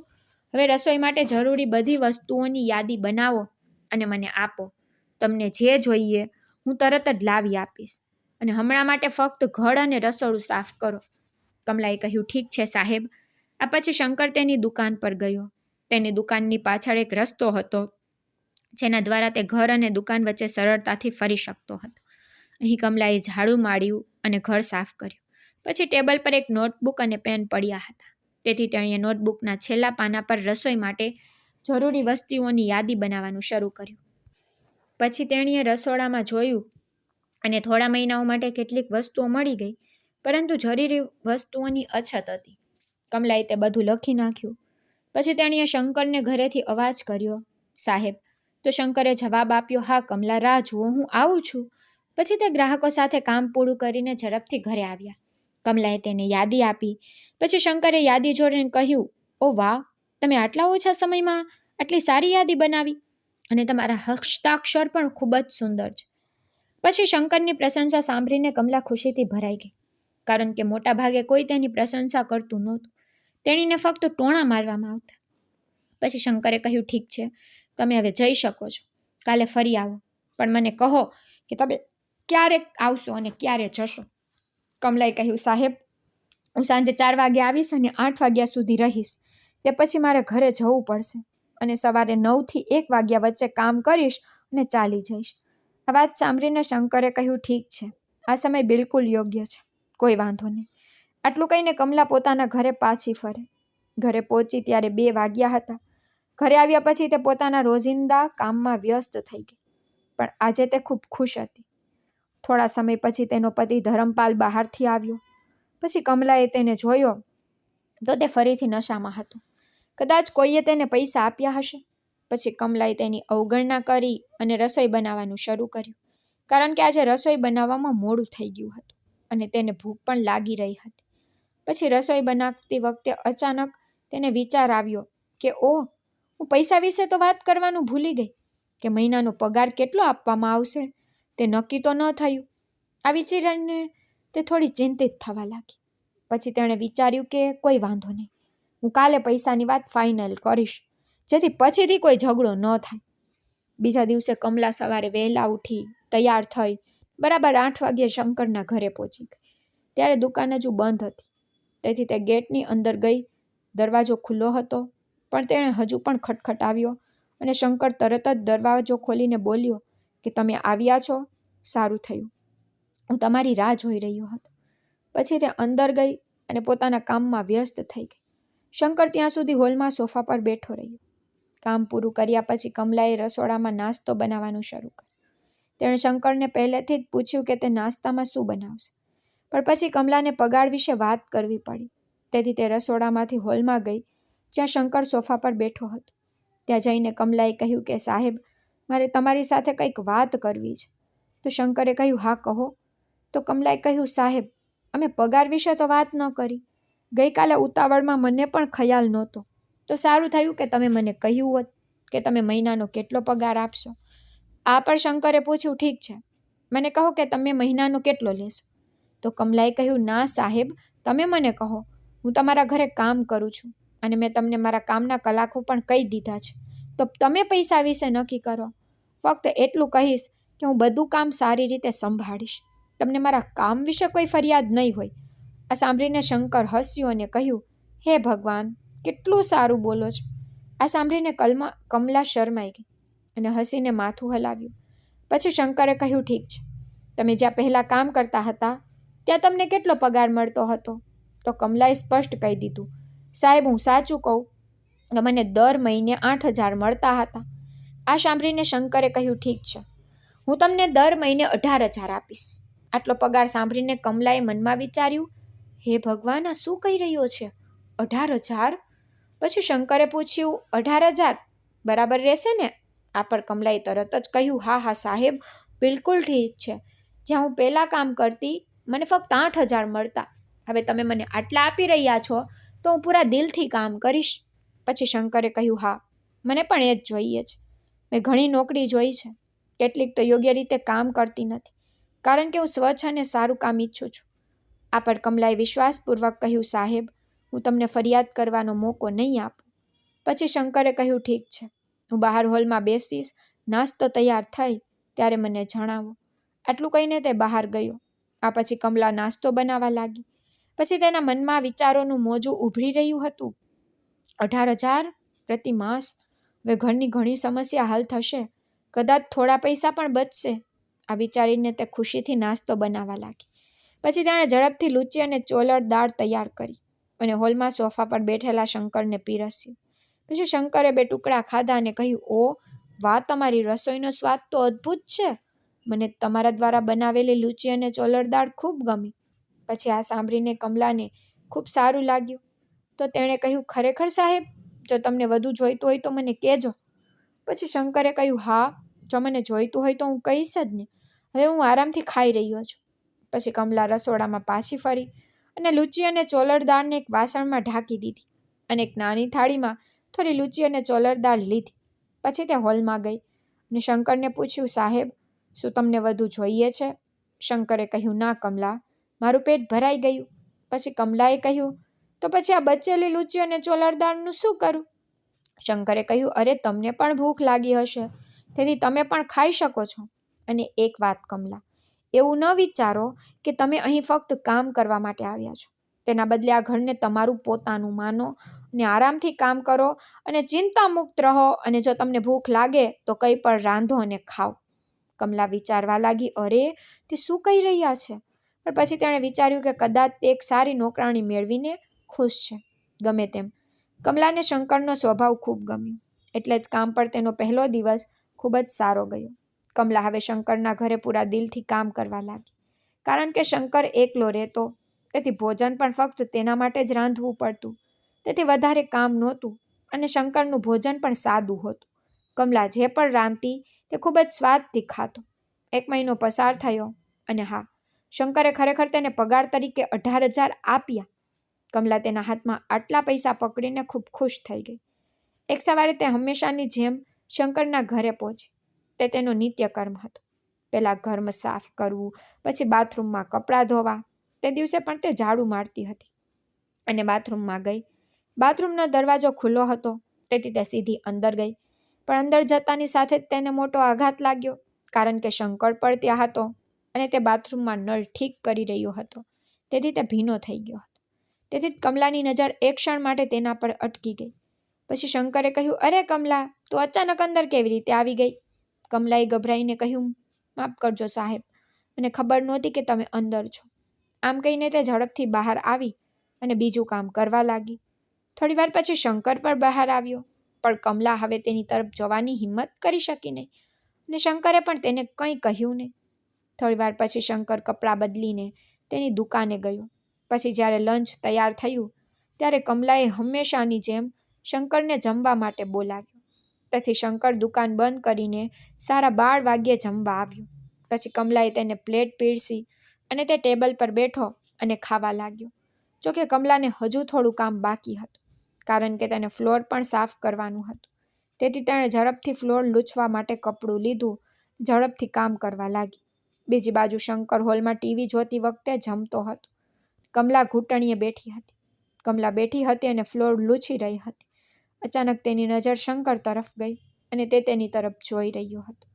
હવે રસોઈ માટે જરૂરી બધી વસ્તુઓની યાદી બનાવો અને મને આપો. તમને જે જોઈએ હું તરત જ લાવી આપીશ. અને હમણાં માટે ફક્ત ઘર અને રસોડું સાફ કરો. કમલાએ કહ્યું, ઠીક છે સાહેબ. આ પછી શંકર તેની દુકાન પર ગયો. તેની દુકાનની પાછળ એક રસ્તો હતો, જેના દ્વારા તે ઘર અને દુકાન વચ્ચે સરળતાથી ફરી શકતો હતો. અહીં કમલાએ ઝાડુ માર્યું અને ઘર સાફ કર્યું. પછી ટેબલ પર એક નોટબુક અને પેન પડ્યા હતા. તેથી તેણે નોટબુકના છેલ્લા પાના પર રસોઈ માટે જરૂરી વસ્તુઓની યાદી બનાવવાનું શરૂ કર્યું. પછી તેણીએ રસોડામાં જોયું અને થોડા મહિનાઓ માટે કેટલીક વસ્તુઓ મળી ગઈ, પરંતુ જરૂરી વસ્તુઓની અછત હતી. કમલાએ તે બધું લખી નાખ્યું. પછી તેણીએ શંકરને ઘરેથી અવાજ કર્યો, સાહેબ. તો શંકરે જવાબ આપ્યો, હા કમલા, રાહ જુઓ, હું આવું છું. પછી તે ગ્રાહકો સાથે કામ પૂરું કરીને ઝડપથી ઘરે આવ્યા. કમલાએ તેને યાદી આપી. પછી શંકરે યાદી જોડીને કહ્યું, ઓ વાહ, તમે આટલા ઓછા સમયમાં આટલી સારી યાદી બનાવી અને તમારા હસ્તાક્ષર પણ ખૂબ જ સુંદર છે. પછી શંકરની પ્રશંસા સાંભળીને કમલા ખુશીથી ભરાઈ ગઈ, કારણ કે મોટા ભાગે કોઈ તેની પ્રશંસા કરતું નહોતું. તેણીને ફક્ત ટોણા મારવામાં આવતા. પછી શંકરે કહ્યું, ઠીક છે, તમે હવે જઈ શકો છો. કાલે ફરી આવો, પણ મને કહો કે તમે ક્યારે આવશો અને ક્યારે જશો. કમલાએ કહ્યું, સાહેબ, હું સાંજે 4 વાગે આવીશ અને 8 વાગ્યા સુધી રહીશ. તે પછી મારે ઘરે જવું પડશે અને સવારે 9 થી 1 વાગ્યા વચ્ચે કામ કરીશ અને ચાલી જઈશ. આ વાત સાંભળીને શંકરે કહ્યું, ઠીક છે, આ સમય બિલકુલ યોગ્ય છે, કોઈ વાંધો નહીં. આટલું કહીને કમલા પોતાના ઘરે પાછી ફરે. ઘરે પહોંચી ત્યારે 2 વાગ્યા હતા. ઘરે આવ્યા પછી તે પોતાના રોજિંદા કામમાં વ્યસ્ત થઈ ગઈ, પણ આજે તે ખૂબ ખુશ હતી. થોડા સમય પછી તેનો પતિ ધરમપાલ બહારથી આવ્યો. પછી કમલાએ તેને જોયો તો તે ફરીથી નશામાં હતો. કદાચ કોઈએ તેને પૈસા આપ્યા હશે. પછી કમલાએ તેની અવગણના કરી અને રસોઈ બનાવવાનું શરૂ કર્યું, કારણ કે આજે રસોઈ બનાવવામાં મોડું થઈ ગયું હતું અને તેને ભૂખ પણ લાગી રહી હતી. પછી રસોઈ બનાવતી વખતે અચાનક તેને વિચાર આવ્યો કે ઓહ, હું પૈસા વિશે તો વાત કરવાનું ભૂલી ગઈ, કે મહિનાનો પગાર કેટલો આપવામાં આવશે તે નક્કી તો ન થયું. આ વિચારીને તે થોડી ચિંતિત થવા લાગી. પછી તેણે વિચાર્યું કે કોઈ વાંધો નહીં, હું કાલે પૈસાની વાત ફાઇનલ કરીશ, જેથી પછીથી કોઈ ઝઘડો ન થાય. બીજા દિવસે કમલા સવારે વહેલા ઉઠી, તૈયાર થઈ, બરાબર 8 વાગ્યે શંકરના ઘરે પહોંચી ગઈ. ત્યારે દુકાન હજુ બંધ હતી. તેથી તે ગેટની અંદર ગઈ. દરવાજો ખુલ્લો હતો, પણ તેણે હજુ પણ ખટખટાવ્યો અને શંકર તરત જ દરવાજો ખોલીને બોલ્યો કે તમે આવ્યા છો, સારું થયું, હું તમારી રાહ જોઈ રહ્યો હતો. પછી તે અંદર ગઈ અને પોતાના કામમાં વ્યસ્ત થઈ ગઈ. શંકર ત્યાં સુધી હોલમાં સોફા પર બેઠો રહ્યો. કામ પૂરું કર્યા પછી કમલાએ રસોડામાં નાસ્તો બનાવવાનું શરૂ કર્યું. તેણે શંકરને પહેલેથી જ પૂછ્યું કે તે નાસ્તામાં શું બનાવશે, પણ પછી કમલાને પગાર વિશે વાત કરવી પડી. તેથી તે રસોડામાંથી હોલમાં ગઈ, જ્યાં શંકર સોફા પર બેઠો હતો. ત્યાં જઈને કમલાએ કહ્યું કે સાહેબ, મારે તમારી સાથે કંઈક વાત કરવી છે. તો શંકરે કહ્યું, હા કહો. તો કમલાએ કહ્યું, સાહેબ, અમે પગાર વિશે તો વાત ન કરી. ગઈકાલે ઉતાવળમાં મને પણ ખ્યાલ નહોતો. તો સારું થયું કે તમે મને કહ્યું હોત કે તમે મહિનાનો કેટલો પગાર આપશો. આ પર શંકરે પૂછ્યું, ઠીક છે, મને કહો કે તમે મહિનાનો કેટલો લેશો. તો કમલાએ કહ્યું, ના સાહેબ, તમે મને કહો. હું તમારા ઘરે કામ કરું છું અને મેં તમને મારા કામના કલાકો પણ કહી દીધા છે. તો તમે પૈસા વિશે નક્કી કરો. ફક્ત એટલું કહીશ કે હું બધું કામ સારી રીતે સંભાળીશ. તમને મારા કામ વિશે કોઈ ફરિયાદ નહીં હોય. આ સાંભળીને શંકર હસ્યું અને કહ્યું, હે ભગવાન, કેટલું સારું બોલો છો. આ સાંભળીને કમલા શરમાઈ ગઈ અને હસીને માથું હલાવ્યું. પછી શંકરે કહ્યું, ઠીક છે, તમે જ્યાં પહેલાં કામ કરતા હતા ત્યાં તમને કેટલો પગાર મળતો હતો. તો કમલાએ સ્પષ્ટ કહી દીધું, સાહેબ, હું સાચું કહું તો મને દર મહિને 8,000 મળતા હતા. આ સાંભળીને શંકરે કહ્યું, ઠીક છે, હું તમને દર મહિને 18,000 આપીશ. આટલો પગાર સાંભળીને કમલાએ મનમાં વિચાર્યું, હે ભગવાન, આ શું કહી રહ્યો છે? 18,000? પછી શંકરે પૂછ્યું, 18,000 બરાબર રહેશે ને? આ પર કમલાએ તરત જ કહ્યું, હા હા સાહેબ, બિલકુલ ઠીક છે. જ્યાં હું પહેલાં કામ કરતી મને ફક્ત 8,000 મળતા. હવે તમે મને આટલા આપી રહ્યા છો તો હું પૂરા દિલથી કામ કરીશ. પછી શંકરે કહ્યું, હા, મને પણ એ જ જોઈએ છે. મેં ઘણી નોકરી જોઈ છે, કેટલીક તો યોગ્ય રીતે કામ કરતી નથી, કારણ કે હું સ્વચ્છ અને સારું કામ ઈચ્છું છું. આ પર કમલાએ વિશ્વાસપૂર્વક કહ્યું, સાહેબ, હું તમને ફરિયાદ કરવાનો મોકો નહીં આપું. પછી શંકરે કહ્યું, ઠીક છે, હું બહાર હોલમાં બેસીશ. નાસ્તો તૈયાર થાય ત્યારે મને જણાવો. આટલું કહીને તે બહાર ગયો. આ પછી કમલા નાસ્તો બનાવવા લાગી. પછી તેના મનમાં વિચારોનું મોજું ઉભરી રહ્યું હતું. 18,000 પ્રતિ માસ. હવે ઘરની ઘણી સમસ્યા હલ થશે. કદાચ થોડા પૈસા પણ બચશે. આ વિચારીને તે ખુશીથી નાસ્તો બનાવવા લાગી. પછી તેણે ઝડપથી લૂચી અને ચોલર દાળ તૈયાર કરી અને હોલમાં સોફા પર બેઠેલા શંકરને પીરસ્યું. પછી શંકરે 2 ટુકડા ખાધા અને કહ્યું, ઓ વાહ, તમારી રસોઈનો સ્વાદ તો અદ્ભુત છે. મને તમારા દ્વારા બનાવેલી લૂચી અને ચોલર દાળ ખૂબ ગમી. પછી આ સાંભળીને કમલાને ખૂબ સારું લાગ્યું. તો તેણે કહ્યું, ખરેખર સાહેબ, જો તમને વધુ જોઈતું હોય તો મને કહેજો. પછી શંકરે કહ્યું, હા, જો મને જોઈતું હોય તો હું કહીશ જ ને. હવે હું આરામથી ખાઈ રહ્યો છું. પછી કમલા રસોડામાં પાછી ફરી અને લૂચી અને ચોલર દાળને એક વાસણમાં ઢાંકી દીધી અને એક નાની થાળીમાં થોડી લૂચી અને ચોલર દાળ લીધી. પછી તે હોલમાં ગઈ અને શંકરને પૂછ્યું, સાહેબ, શું તમને વધુ જોઈએ છે? શંકરે કહ્યું, ના કમલા, મારું પેટ ભરાઈ ગયું. પછી કમલાએ કહ્યું, તો પછી આ બચેલી લૂચી અને ચોલર દાળનું શું કરું? શંકરે કહ્યું, અરે, તમને પણ ભૂખ લાગી હશે, તેથી તમે પણ ખાઈ શકો છો. અને એક વાત કમલા, એવું ન વિચારો કે તમે અહીં ફક્ત કામ કરવા માટે આવ્યા છો. તેના બદલે આ ઘરને તમારું પોતાનું માનો અને આરામથી કામ કરો અને ચિંતા મુક્ત રહો. અને જો તમને ભૂખ લાગે તો કંઈ પણ રાંધો અને ખાઓ. કમલા વિચારવા લાગી, અરે, તે શું કહી રહ્યા છે? પણ પછી તેણે વિચાર્યું કે કદાચ તે એક સારી નોકરાણી મેળવીને ખુશ છે. ગમે તેમ, કમલાને શંકરનો સ્વભાવ ખૂબ ગમ્યો. એટલે જ કામ પર તેનો પહેલો દિવસ ખૂબ જ સારો ગયો. કમલા હવે શંકરના ઘરે પૂરા દિલથી કામ કરવા લાગી. કારણ કે શંકર એકલો રહેતો, તેથી ભોજન પણ ફક્ત તેના માટે જ રાંધવું પડતું. તેથી વધારે કામ નહોતું અને શંકરનું ભોજન પણ સાદું હતું. કમલા જે પણ રાંધતી તે ખૂબ જ સ્વાદથી ખાતો. 1 મહિનો પસાર થયો અને હા, શંકરે ખરેખર તેને પગાર તરીકે 18,000 આપ્યા. કમલા તેના હાથમાં આટલા પૈસા પકડીને ખૂબ ખુશ થઈ ગઈ. એક સવારે તે હંમેશાની જેમ શંકરના ઘરે પહોંચી. તે તેનો નિત્યકર્મ હતો. પહેલાં ઘરમાં સાફ કરવું, પછી બાથરૂમમાં કપડાં ધોવા. તે દિવસે પણ તે ઝાડુ મારતી હતી અને બાથરૂમમાં ગઈ. બાથરૂમનો દરવાજો ખુલ્લો હતો, તેથી તે સીધી અંદર ગઈ. પણ અંદર જતાની સાથે જ તેને મોટો આઘાત લાગ્યો, કારણ કે શંકર પણ ત્યાં હતો અને તે બાથરૂમમાં નળ ઠીક કરી રહ્યો હતો. તેથી તે ભીનો થઈ ગયો હતો. તેથી કમલાની નજર એક ક્ષણ માટે તેના પર અટકી ગઈ. પછી શંકરે કહ્યું, અરે કમલા, તું અચાનક અંદર કેવી રીતે આવી ગઈ? કમલાએ ગભરાઈને કહ્યું, માફ કરજો સાહેબ, મને ખબર નહોતી કે તમે અંદર છો. આમ કહીને તે ઝડપથી બહાર આવી અને બીજું કામ કરવા લાગી. થોડી વાર પછી શંકર પણ બહાર આવ્યો પણ કમલા હવે તેની તરફ જવાની હિંમત કરી શકી નહીં અને શંકરે પણ તેને કંઈ કહ્યું નહીં. થોડીવાર પછી શંકર કપડાં બદલીને તેની દુકાને ગયો. પછી જ્યારે લંચ તૈયાર થયું ત્યારે કમલાએ હંમેશાની જેમ શંકરને જમવા માટે બોલાવ્યો. તેથી શંકર દુકાન બંધ કરીને 12:30 વાગ્યે જમવા આવ્યો. પછી કમલાએ તેને પ્લેટ પીરસી અને તે ટેબલ પર બેઠો અને ખાવા લાગ્યો. જોકે કમલાને હજુ થોડું કામ બાકી હતું, કારણ કે તેને ફ્લોર પણ સાફ કરવાનું હતું. તેથી તેણે ઝડપથી ફ્લોર લૂછવા માટે કપડું લીધું, ઝડપથી કામ કરવા લાગી. બીજી બાજુ શંકર હોલમાં ટીવી જોતી વખતે જમતો હતો. કમલા ઘૂંટણીએ બેઠી હતી. કમલા બેઠી હતી અને ફ્લોર લૂછી રહી હતી. અચાનક તેની નજર શંકર તરફ ગઈ અને તે તેની તરફ જોઈ રહ્યો હતો.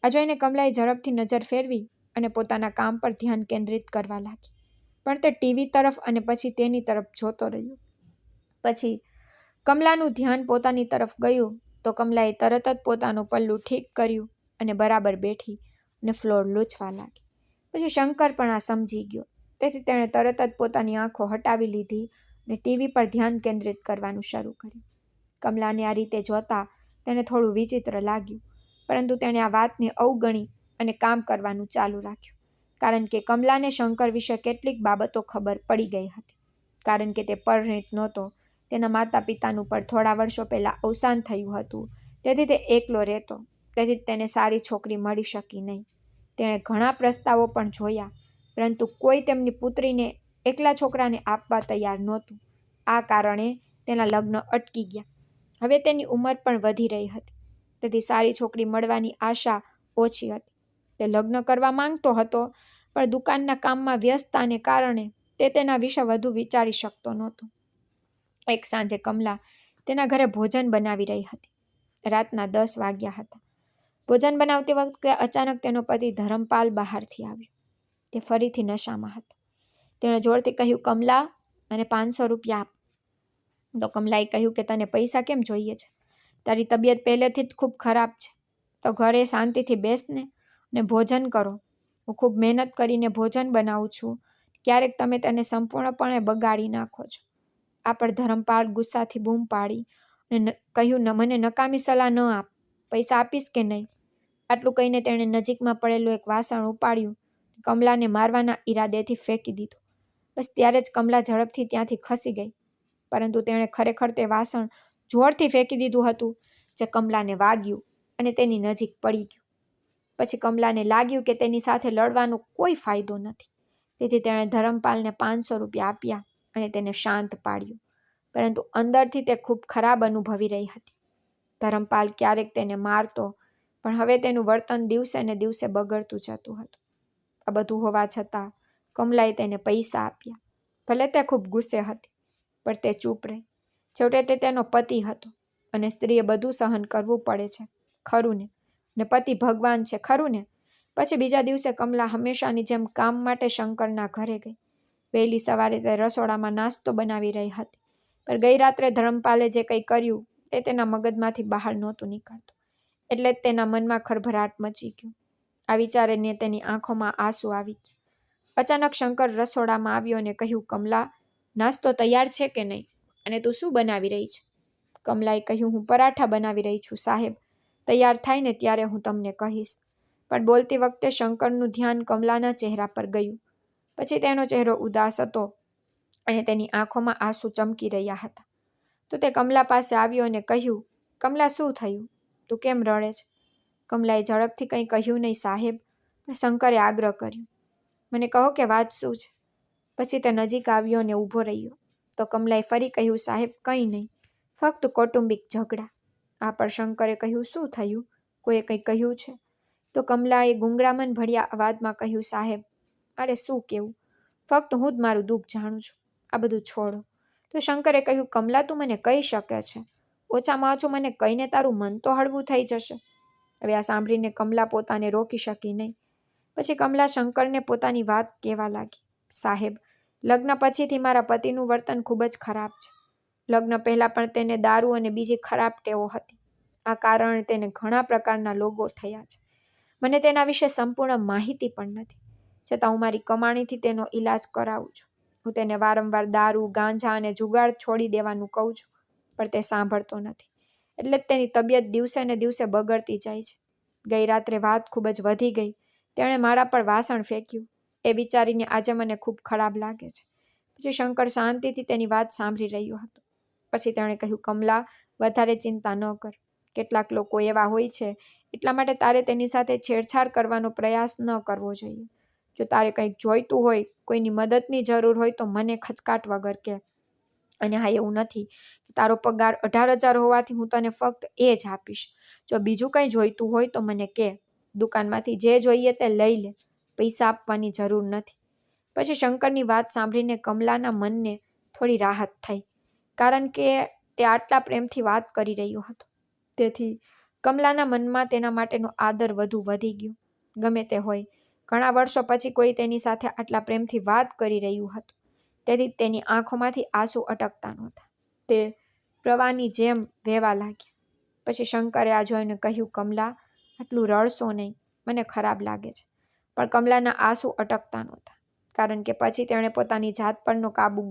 આ જોઈને કમલાએ ઝડપથી નજર ફેરવી અને પોતાના કામ પર ધ્યાન કેન્દ્રિત કરવા લાગી. પણ તે ટીવી તરફ અને પછી તેની તરફ જોતો રહ્યો. પછી કમલાનું ધ્યાન પોતાની તરફ ગયું તો કમલાએ તરત જ પોતાનું પલ્લું ઠીક કર્યું અને બરાબર બેઠી અને ફ્લોર લૂછવા લાગી. પછી શંકર પણ આ સમજી ગયો. તેથી તેણે તરત જ પોતાની આંખો હટાવી લીધી અને ટીવી પર ધ્યાન કેન્દ્રિત કરવાનું શરૂ કર્યું. કમલાને આ રીતે જોતા તેને થોડું વિચિત્ર લાગ્યું, પરંતુ તેણે આ વાતને અવગણી અને કામ કરવાનું ચાલુ રાખ્યું. કારણ કે કમલાને શંકર વિશે કેટલીક બાબતો ખબર પડી ગઈ હતી. કારણ કે તે પરણિત નહોતો, તેના માતા પિતાનું પણ થોડા વર્ષો પહેલાં અવસાન થયું હતું. તેથી તે એકલો રહેતો. તેથી તેને સારી છોકરી મળી શકી નહીં. તેણે ઘણા પ્રસ્તાવો પણ જોયા, પરંતુ કોઈ તેમની પુત્રીને એકલા છોકરાને આપવા તૈયાર નહોતું. આ કારણે તેના લગ્ન અટકી ગયા. હવે તેની ઉંમર પણ વધી રહી હતી. તેથી સારી છોકરી મળવાની આશા ઓછી હતી. તે લગ્ન કરવા માંગતો હતો, પણ દુકાનના કામમાં વ્યસ્તતાને કારણે તે તેના વિશે વધુ વિચારી શકતો નહોતો. એક સાંજે કમલા તેના ઘરે ભોજન બનાવી રહી હતી. રાતના 10 વાગ્યા હતા. ભોજન બનાવતી વખતે અચાનક તેનો પતિ ધરમપાલ બહારથી આવ્યો. તે ફરીથી નશામાં હતો. તેણે જોરથી કહ્યું, કમલા, મને 500 રૂપિયા આપ. તો કમલાએ કહ્યું કે તને પૈસા કેમ જોઈએ છે? તારી તબિયત પહેલેથી જ ખૂબ ખરાબ છે. તો ઘરે શાંતિથી બેસને અને ભોજન કરો. હું ખૂબ મહેનત કરીને ભોજન બનાવું છું. ક્યારેક તમે તેને સંપૂર્ણપણે બગાડી નાખો છો. આ પર ધરમપાલ ગુસ્સાથી બૂમ પાડી અને કહ્યું, મને નકામી સલાહ ન આપ. પૈસા આપીશ કે નહીં? આટલું કહીને તેણે નજીકમાં પડેલું એક વાસણ ઉપાડ્યું, કમલાને મારવાના ઈરાદેથી ફેંકી દીધું. બસ ત્યારે જ કમલા ઝડપથી ત્યાંથી ખસી ગઈ. પરંતુ તેણે ખરેખર તે વાસણ જોરથી ફેંકી દીધું હતું, જે કમલાને વાગ્યું અને તેની નજીક પડી ગયું. પછી કમલાને લાગ્યું કે તેની સાથે લડવાનો કોઈ ફાયદો નથી. તેથી તેણે ધરમપાલને 500 રૂપિયા આપ્યા અને તેને શાંત પાડ્યો. પરંતુ અંદરથી તે ખૂબ ખરાબ અનુભવી રહી હતી. ધરમપાલ ક્યારેક તેને મારતો, પણ હવે તેનું વર્તન દિવસે ને દિવસે બગડતું જતું હતું. આ બધું હોવા છતાં કમલાએ તેને પૈસા આપ્યા. ભલે તે ખૂબ ગુસ્સે હતી, પણ તે ચૂપ રહી. છેવટે તે તેનો પતિ હતો અને સ્ત્રીએ બધું સહન કરવું પડે છે, ખરું ને? અને પતિ ભગવાન છે, ખરું ને? પછી બીજા દિવસે કમલા હંમેશાની જેમ કામ માટે શંકરના ઘરે ગઈ. વહેલી સવારે તે રસોડામાં નાસ્તો બનાવી રહી હતી, પણ ગઈ રાત્રે ધરમપાલે જે કંઈ કર્યું તે તેના મગજમાંથી બહાર નહોતું નીકળતું. એટલે જ તેના મનમાં ખળભળાટ મચી ગયો. આ વિચારીને તેની આંખોમાં આંસુ આવી ગયા. અચાનક શંકર રસોડામાં આવ્યો અને કહ્યું, કમલા, નાસ્તો તૈયાર છે કે નહીં? અને તું શું બનાવી રહી છે? કમલાએ કહ્યું, હું પરાઠા બનાવી રહી છું, સાહેબ. તૈયાર થાય ને ત્યારે હું તમને કહીશ. પણ બોલતી વખતે શંકરનું ધ્યાન કમલાના ચહેરા પર ગયું. પછી તેનો ચહેરો ઉદાસ હતો અને તેની આંખોમાં આંસુ ચમકી રહ્યા હતા. તો તે કમલા પાસે આવ્યો અને કહ્યું, કમલા, શું થયું? તું કેમ રડે છે? કમલાએ ઝડપથી કંઈ કહ્યું નહીં, સાહેબ. પણ શંકરે આગ્રહ કર્યો, મને કહો કે વાત શું છે? પછી તે નજીક આવ્યો અને ઊભો રહ્યો. તો કમલાએ ફરી કહ્યું, સાહેબ, કંઈ નહીં, ફક્ત કૌટુંબિક ઝઘડા. આ પર શંકરે કહ્યું, શું થયું? કોઈએ કંઈ કહ્યું છે? તો કમલાએ ગુંગળામણ ભર્યા અવાજમાં કહ્યું, સાહેબ, અરે શું કહેવું, ફક્ત હું જ મારું દુઃખ જાણું છું. આ બધું છોડો. તો શંકરે કહ્યું, કમલા, તું મને કહી શકે છે. ઓછામાં ઓછું મને કહીને તારું મન તો હળવું થઈ જશે. હવે આ સાંભળીને કમલા પોતાને રોકી શકી નહીં. પછી કમલા શંકરને પોતાની વાત કહેવા લાગી, સાહેબ, લગ્ન પછીથી મારા પતિનું વર્તન ખૂબ જ ખરાબ છે. લગ્ન પહેલાં પણ તેને દારૂ અને બીજી ખરાબ ટેવો હતી. આ કારણે તેને ઘણા પ્રકારના રોગો થયા છે. મને તેના વિશે સંપૂર્ણ માહિતી પણ નથી, છતાં હું મારી કમાણીથી તેનો ઈલાજ કરાવું છું. હું તેને વારંવાર દારૂ, ગાંજા અને જુગાર છોડી દેવાનું કહું છું, પણ તે સાંભળતો નથી. એટલે જ તેની તબિયત દિવસે ને દિવસે બગડતી જાય છે. ગઈ રાત્રે વાત ખૂબ જ વધી ગઈ. તેણે મારા પર વાસણ ફેંક્યું. એ વિચારીને આજે મને ખૂબ ખરાબ લાગે છે. પછી શંકર શાંતિથી તેની વાત સાંભળી રહ્યો હતો. પછી તેણે કહ્યું, કમલા, વધારે ચિંતા ન કર. કેટલાક લોકો એવા હોય છે, એટલા માટે તારે તેની સાથે છેડછાડ કરવાનો પ્રયાસ ન કરવો જોઈએ. જો તારે કંઈક જોઈતું હોય, કોઈની મદદની જરૂર હોય તો મને ખચકાટ વગર કહે. અને હા, એવું નથી કે તારો પગાર 18,000 હોવાથી હું તને ફક્ત એ જ આપીશ. જો બીજું કંઈ જોઈતું હોય તો મને કહે. દુકાનમાંથી જે જોઈએ તે લઈ લે. પૈસા આપવાની જરૂર નથી. પછી શંકરની વાત સાંભળીને કમલાના મનને થોડી રાહત થઈ, કારણ કે તે આટલા પ્રેમથી વાત કરી રહ્યો હતો. તેથી કમલાના મનમાં તેના માટેનો આદર વધુ વધી ગયો. ગમે તે હોય, ઘણા વર્ષો પછી કોઈ તેની સાથે આટલા પ્રેમથી વાત કરી રહ્યું હતું. તેથી તેની આંખોમાંથી આંસુ અટકતા નહોતા. તે પ્રવાહની જેમ વહેવા લાગ્યા. પછી શંકરે આ જોઈને કહ્યું, કમલા, આટલું રડશો નહીં, મને ખરાબ લાગે છે. પણ કમલાના આંસુ અટકતા નહોતા, કારણ કે પછી તેણે પોતાની જાત પરનો કાબુ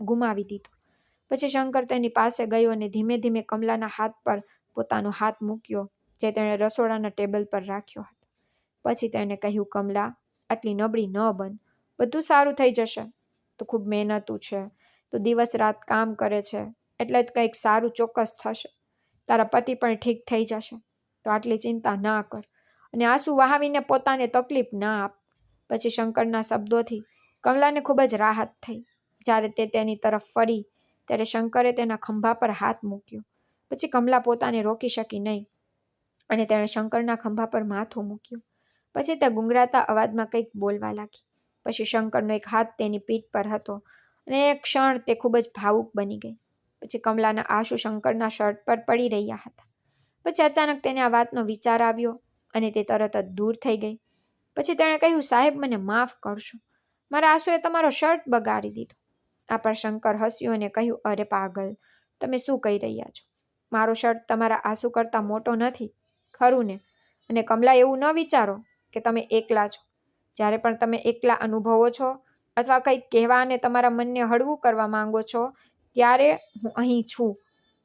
ગુમાવી દીધો. પછી શંકર તેની પાસે ગયો અને ધીમે ધીમે કમલાના હાથ પર પોતાનો હાથ મૂક્યો, જે તેણે રસોડાના ટેબલ પર રાખ્યો હતો. પછી તેણે કહ્યું, કમલા, આટલી નબળી ન બન. બધું સારું થઈ જશે. તું ખૂબ મહેનતું છે. તું દિવસ રાત કામ કરે છે, એટલે જ કંઈક સારું ચોક્કસ થશે. તારા પતિ પણ ઠીક થઈ જશે. તો આટલી ચિંતા ના કર અને આંસુ વહાવીને પોતાને તકલીફ ના આપ. પછી શંકરના શબ્દોથી કમલાને ખૂબ જ રાહત થઈ. જ્યારે તે તેની તરફ ફરી ત્યારે શંકરે તેના ખંભા પર હાથ મૂક્યો. પછી કમલા પોતાને રોકી શકી નહીં અને તેણે શંકરના ખંભા પર માથું મૂક્યું. પછી તે ગુંગરાતા અવાજમાં કંઈક બોલવા લાગી. પછી શંકરનો એક હાથ તેની પીઠ પર હતો અને એક ક્ષણ તે ખૂબ જ ભાવુક બની ગઈ. પછી કમલાના આંસુ શંકરના શર્ટ પર પડી રહ્યા હતા. પછી અચાનક તેને આ વાતનો વિચાર આવ્યો અને તે તરત જ દૂર થઈ ગઈ. પછી તેણે કહ્યું, સાહેબ, મને માફ કરશો. મારા આંસુએ તમારો શર્ટ બગાડી દીધો. આ પર શંકર હસ્યું અને કહ્યું, અરે પાગલ, તમે શું કહી રહ્યા છો? મારો શર્ટ તમારા આંસુ કરતાં મોટો નથી, ખરું ને? અને કમલા, એવું ન વિચારો કે તમે એકલા છો. જ્યારે પણ તમે એકલા અનુભવો છો અથવા કંઈક કહેવા અને તમારા મનને હળવું કરવા માંગો છો, ત્યારે હું અહીં છું.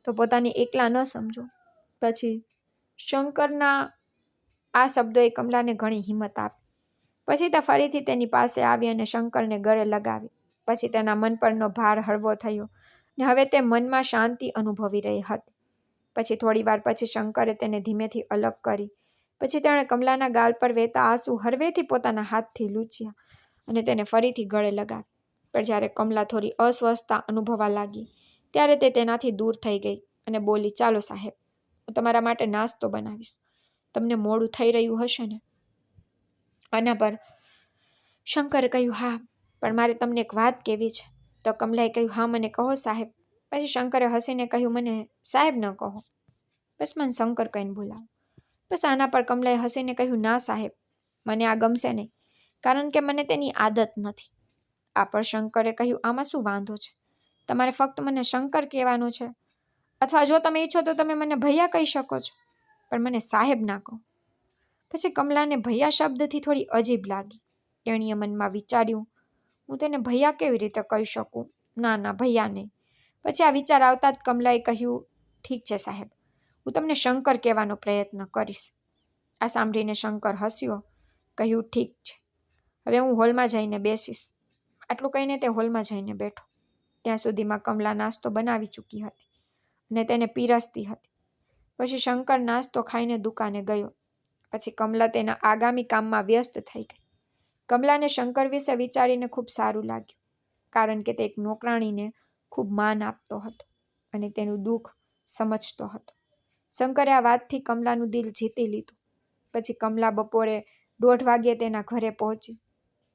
તો પોતાને એકલા ન સમજો. પછી શંકરના આ શબ્દોએ કમલાને ઘણી હિંમત આપી. પછી તે ફરીથી તેની પાસે આવી અને શંકરને ગળે લગાવી. પછી તેના મન પરનો ભાર હળવો થયો અને હવે તે મનમાં શાંતિ અનુભવી રહી હતી. પછી થોડી વાર પછી શંકરે તેને ધીમેથી અલગ કરી. પછી તેણે કમલાના ગાલ પર વહેતા આંસુ હળવેથી પોતાના હાથથી લૂછ્યા અને તેને ફરીથી ગળે લગાવી. પણ જ્યારે કમલા થોડી અસ્વસ્થતા અનુભવવા લાગી, ત્યારે તે તેનાથી દૂર થઈ ગઈ અને બોલી, ચાલો સાહેબ, હું તમારા માટે નાસ્તો બનાવીશ. તમને મોડું થઈ રહ્યું હશે ને? આના પર શંકરે કહ્યું, હા, પણ મારે તમને એક વાત કહેવી છે. તો કમલાએ કહ્યું, હા, મને કહો સાહેબ. પછી શંકરે હસીને કહ્યું, મને સાહેબ ન કહો, બસ મને શંકર કહીને બોલાવો. બસ આના પર કમલાએ હસીને કહ્યું, ના સાહેબ, મને આ ગમશે નહીં, કારણ કે મને તેની આદત નથી. આ પર શંકરે કહ્યું, આમાં શું વાંધો છે? તમારે ફક્ત મને શંકર કહેવાનું છે, અથવા જો તમે ઈચ્છો તો તમે મને ભૈયા કહી શકો છો, પણ મને સાહેબ ના કહો. પછી કમલાને ભૈયા શબ્દથી થોડી અજીબ લાગી. તેણીએ મનમાં વિચાર્યું, હું તેને ભૈયા કેવી રીતે કહી શકું? ના ના, ભૈયા નહીં. પછી આ વિચાર આવતા જ કમલાએ કહ્યું, ઠીક છે સાહેબ, હું તમને શંકર કહેવાનો પ્રયત્ન કરીશ. આ સાંભળીને શંકર હસ્યો, કહ્યું, ઠીક છે, હવે હું હોલમાં જઈને બેસીશ. આટલું કહીને તે હોલમાં જઈને બેઠો. ત્યાં સુધીમાં કમલા નાસ્તો બનાવી ચૂકી હતી અને તેને પીરસતી હતી. પછી શંકર નાસ્તો ખાઈને દુકાને ગયો. પછી કમલા તેના આગામી કામમાં વ્યસ્ત થઈ ગઈ. કમલાને શંકર વિશે વિચારીને ખૂબ સારું લાગ્યું, કારણ કે તે એક નોકરાણીને ખૂબ માન આપતો હતો અને તેનું દુઃખ સમજતો હતો. શંકરે આ વાતથી કમલાનું દિલ જીતી લીધું. પછી કમલા બપોરે 1:30 વાગ્યે તેના ઘરે પહોંચી.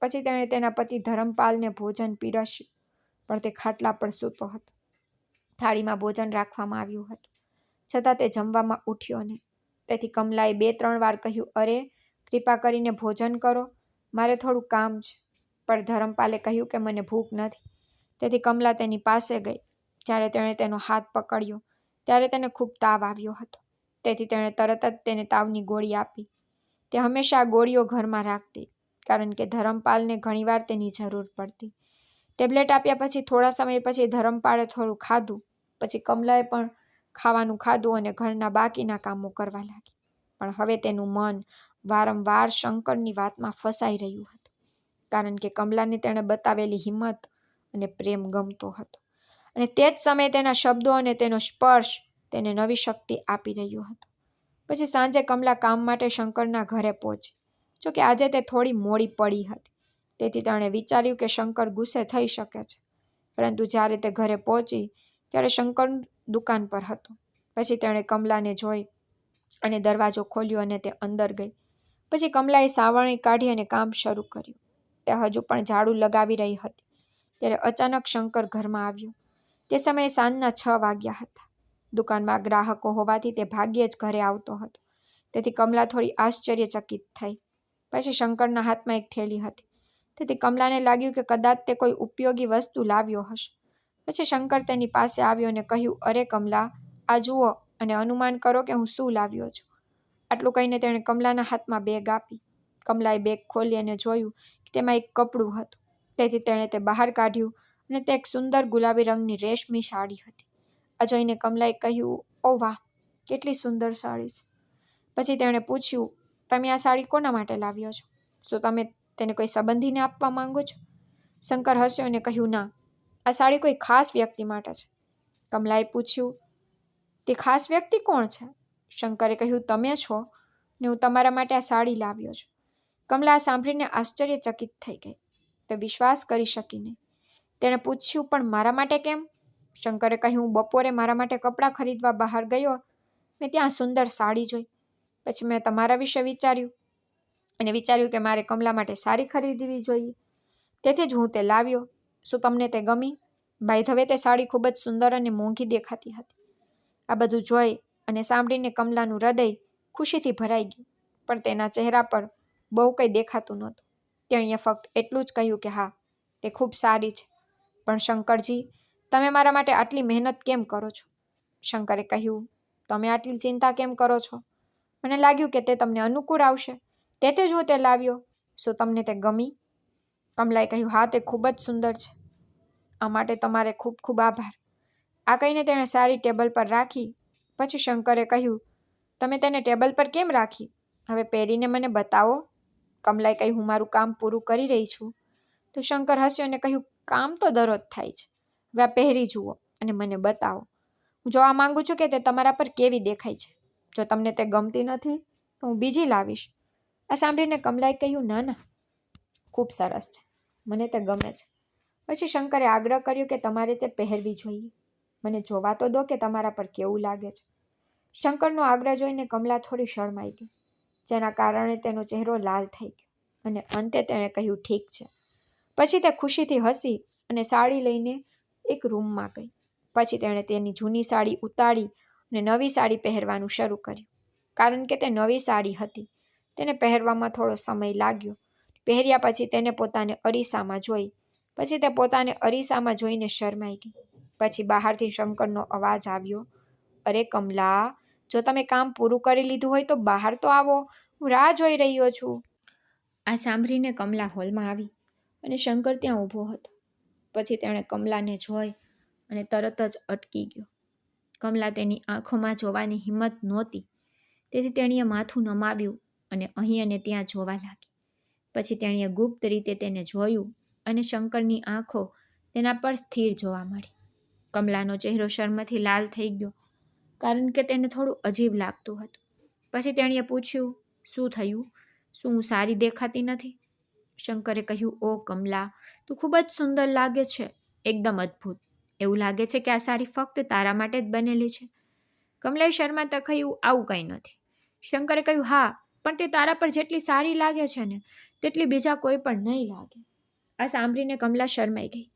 પછી તેણે તેના પતિ ધરમપાલને ભોજન પીરસ્યું, પણ તે ખાટલા પર સૂતો હતો. થાળીમાં ભોજન રાખવામાં આવ્યું હતું, છતાં તે જમવામાં ઉઠ્યો નહીં. તેથી કમલાએ 2-3 વાર કહ્યું, અરે, કૃપા કરીને ભોજન કરો, મારે થોડું કામ છે. પણ ધરમપાલે કહ્યું કે મને ભૂખ નથી. તેથી કમલા તેની પાસે ગઈ. જ્યારે તેણે તેનો હાથ પકડ્યો ત્યારે તેને ખૂબ તાવ આવ્યો હતો. તેથી તેણે તરત જ તેને તાવની ગોળી આપી. તે હંમેશા આ ગોળીઓ ઘરમાં રાખતી, કારણ કે ધરમપાલને ઘણીવાર તેની જરૂર પડતી. ટેબ્લેટ આપ્યા પછી થોડા સમય પછી ધરમપાળે થોડું ખાધું. પછી કમલાએ પણ ખાવાનું ખાધું અને ઘરના બાકીના કામો કરવા લાગી. પણ હવે તેનું મન વારંવાર શંકરની વાતમાં ફસાઈ રહ્યું હતું, કારણ કે કમલાને તેણે બતાવેલી હિંમત અને પ્રેમ ગમતો હતો, અને તે જ સમયે તેના શબ્દો અને તેનો સ્પર્શ તેને નવી શક્તિ આપી રહ્યો હતો. પછી સાંજે કમલા કામ માટે શંકરના ઘરે પહોંચી. જોકે આજે તે થોડી મોડી પડી હતી, તેથી તેણે વિચાર્યું કે શંકર ગુસ્સે થઈ શકે છે. પરંતુ જ્યારે તે ઘરે પહોંચી ત્યારે શંકર દુકાન પર હતો. પછી તેણે કમલાને જોઈ અને દરવાજો ખોલ્યો અને તે અંદર ગઈ. પછી કમલાએ સાવરણી કાઢી અને કામ શરૂ કર્યું. તે હજુ પણ ઝાડુ લગાવી રહી હતી ત્યારે અચાનક શંકર ઘરમાં આવ્યો. તે સમયે સાંજના 6 વાગ્યા હતા. દુકાનમાં ગ્રાહકો હોવાથી તે ભાગ્યે જ ઘરે આવતો હતો, તેથી કમલા થોડી આશ્ચર્યચકિત થઈ. પછી શંકરના હાથમાં એક થેલી હતી, તેથી કમલાને લાગ્યું કે કદાચ તે કોઈ ઉપયોગી વસ્તુ લાવ્યો હશે. પછી શંકર તેની પાસે આવ્યો અને કહ્યું, અરે કમલા, આ જુઓ અને અનુમાન કરો કે હું શું લાવ્યો છું. આટલું કહીને તેણે કમલાના હાથમાં બેગ આપી. કમલાએ બેગ ખોલી અને જોયું કે તેમાં એક કપડું હતું, તેથી તેણે તે બહાર કાઢ્યું અને તે એક સુંદર ગુલાબી રંગની રેશમી સાડી હતી. આ જોઈને કમલાએ કહ્યું, ઓ વાહ, કેટલી સુંદર સાડી છે. પછી તેણે પૂછ્યું, તમે આ સાડી કોના માટે લાવ્યો છો? શું તમે તેને કોઈ સંબંધીને આપવા માંગો છો? શંકર હસ્યો અને કહ્યું, ના, આ સાડી કોઈ ખાસ વ્યક્તિ માટે છે. કમલાએ પૂછ્યું, તે ખાસ વ્યક્તિ કોણ છે? શંકરે કહ્યું, તમે છો ને હું તમારા માટે આ સાડી લાવ્યો છું. કમલા સાંભળીને આશ્ચર્યચકિત થઈ ગઈ. તે વિશ્વાસ કરી શકી નહીં. તેણે પૂછ્યું, પણ મારા માટે કેમ? શંકરે કહ્યું, બપોરે મારા માટે કપડાં ખરીદવા બહાર ગયો, મેં ત્યાં સુંદર સાડી જોઈ. પછી મેં તમારા વિશે વિચાર્યું અને વિચાર્યું કે મારે કમલા માટે સાડી ખરીદવી જોઈએ, તેથી જ હું તે લાવ્યો. શું તમને તે ગમી? બાય ધ વે, તે સાડી ખૂબ જ સુંદર અને મોંઘી દેખાતી હતી. આ બધું જોઈ અને સાંભળીને કમલાનું હૃદય ખુશીથી ભરાઈ ગયું, પણ તેના ચહેરા પર બહુ કંઈ દેખાતું નહોતું. તેણીએ ફક્ત એટલું જ કહ્યું કે હા, તે ખૂબ સારી છે. પણ શંકરજી, તમે મારા માટે આટલી મહેનત કેમ કરો છો? શંકરે કહ્યું, તમે આટલી ચિંતા કેમ કરો છો? મને લાગ્યું કે તે તમને અનુકૂળ આવશે, તેથી જ હું તે લાવ્યો. શું તમને તે ગમી? કમલાએ કહ્યું, હા, તે ખૂબ જ સુંદર છે. આ માટે તમારે ખૂબ ખૂબ આભાર. આ કહીને તેણે સાડી ટેબલ પર રાખી. પછી શંકરે કહ્યું, તમે તેને ટેબલ પર કેમ રાખી? હવે પહેરીને મને બતાવો. કમલાએ કહ્યું, હું મારું કામ પૂરું કરી રહી છું. તો શંકર હસ્યો અને કહ્યું, કામ તો દરરોજ થાય છે. હવે આ પહેરી જુઓ અને મને બતાવો. હું જોવા માંગુ છું કે તે તમારા પર કેવી દેખાય છે. જો તમને તે ગમતી નથી તો હું બીજી લાવીશ. આ સાંભળીને કમલાએ કહ્યું, ના ના, ખૂબ સરસ છે, મને તે ગમે છે. પછી શંકરે આગ્રહ કર્યો કે તમારે તે પહેરવી જોઈએ. મને જોવા તો દો કે તમારા પર કેવું લાગે છે. શંકરનો આગ્રહ જોઈને કમલા થોડી શરમાઈ ગઈ, જેના કારણે તેનો ચહેરો લાલ થઈ ગયો અને અંતે તેણે કહ્યું, ઠીક છે. પછી તે ખુશીથી હસી અને સાડી લઈને એક રૂમમાં ગઈ. પછી તેણે તેની જૂની સાડી ઉતારી અને નવી સાડી પહેરવાનું શરૂ કર્યું. કારણ કે તે નવી સાડી હતી, તેને પહેરવામાં થોડો સમય લાગ્યો. પહેર્યા પછી તેને પોતાને અરીસામાં જોઈ. પછી તે પોતાને અરીસામાં જોઈને શરમાઈ ગઈ. પછી બહારથી શંકરનો અવાજ આવ્યો, અરે કમલા, જો તમે કામ પૂરું કરી લીધું હોય તો બહાર તો આવો, હું રાહ જોઈ રહ્યો છું. આ સાંભળીને કમલા હોલમાં આવી અને શંકર ત્યાં ઊભો હતો. પછી તેણે કમલાને જોઈ અને તરત જ અટકી ગયો. કમલા તેની આંખોમાં જોવાની હિંમત નહોતી, તેથી તેણીએ માથું નમાવ્યું અને અહીં અને ત્યાં જોવા લાગી. પછી તેણીએ ગુપ્ત રીતે તેને જોયું અને શંકરની આંખો તેના પર સ્થિર જોવા મળી. કમલાનો ચહેરો શરમથી લાલ થઈ ગયો, કારણ કે તેને થોડું અજીબ લાગતું હતું. પછી તેણીએ પૂછ્યું, શું થયું? શું હું સારી દેખાતી નથી? શંકરે કહ્યું, ઓ કમલા, તું ખૂબ જ સુંદર લાગે છે, એકદમ અદ્ભુત. એવું લાગે છે કે આ સાડી ફક્ત તારા માટે જ બનેલી છે. કમલાએ શર્માતા કહ્યું, આવું કંઈ નથી. શંકરે કહ્યું, હા, પણ તે તારા પર જેટલી સારી લાગે છે ને, તેટલી બીજા કોઈ પણ નહીં લાગે. આ સાંભળીને કમલા શરમાઈ ગઈ,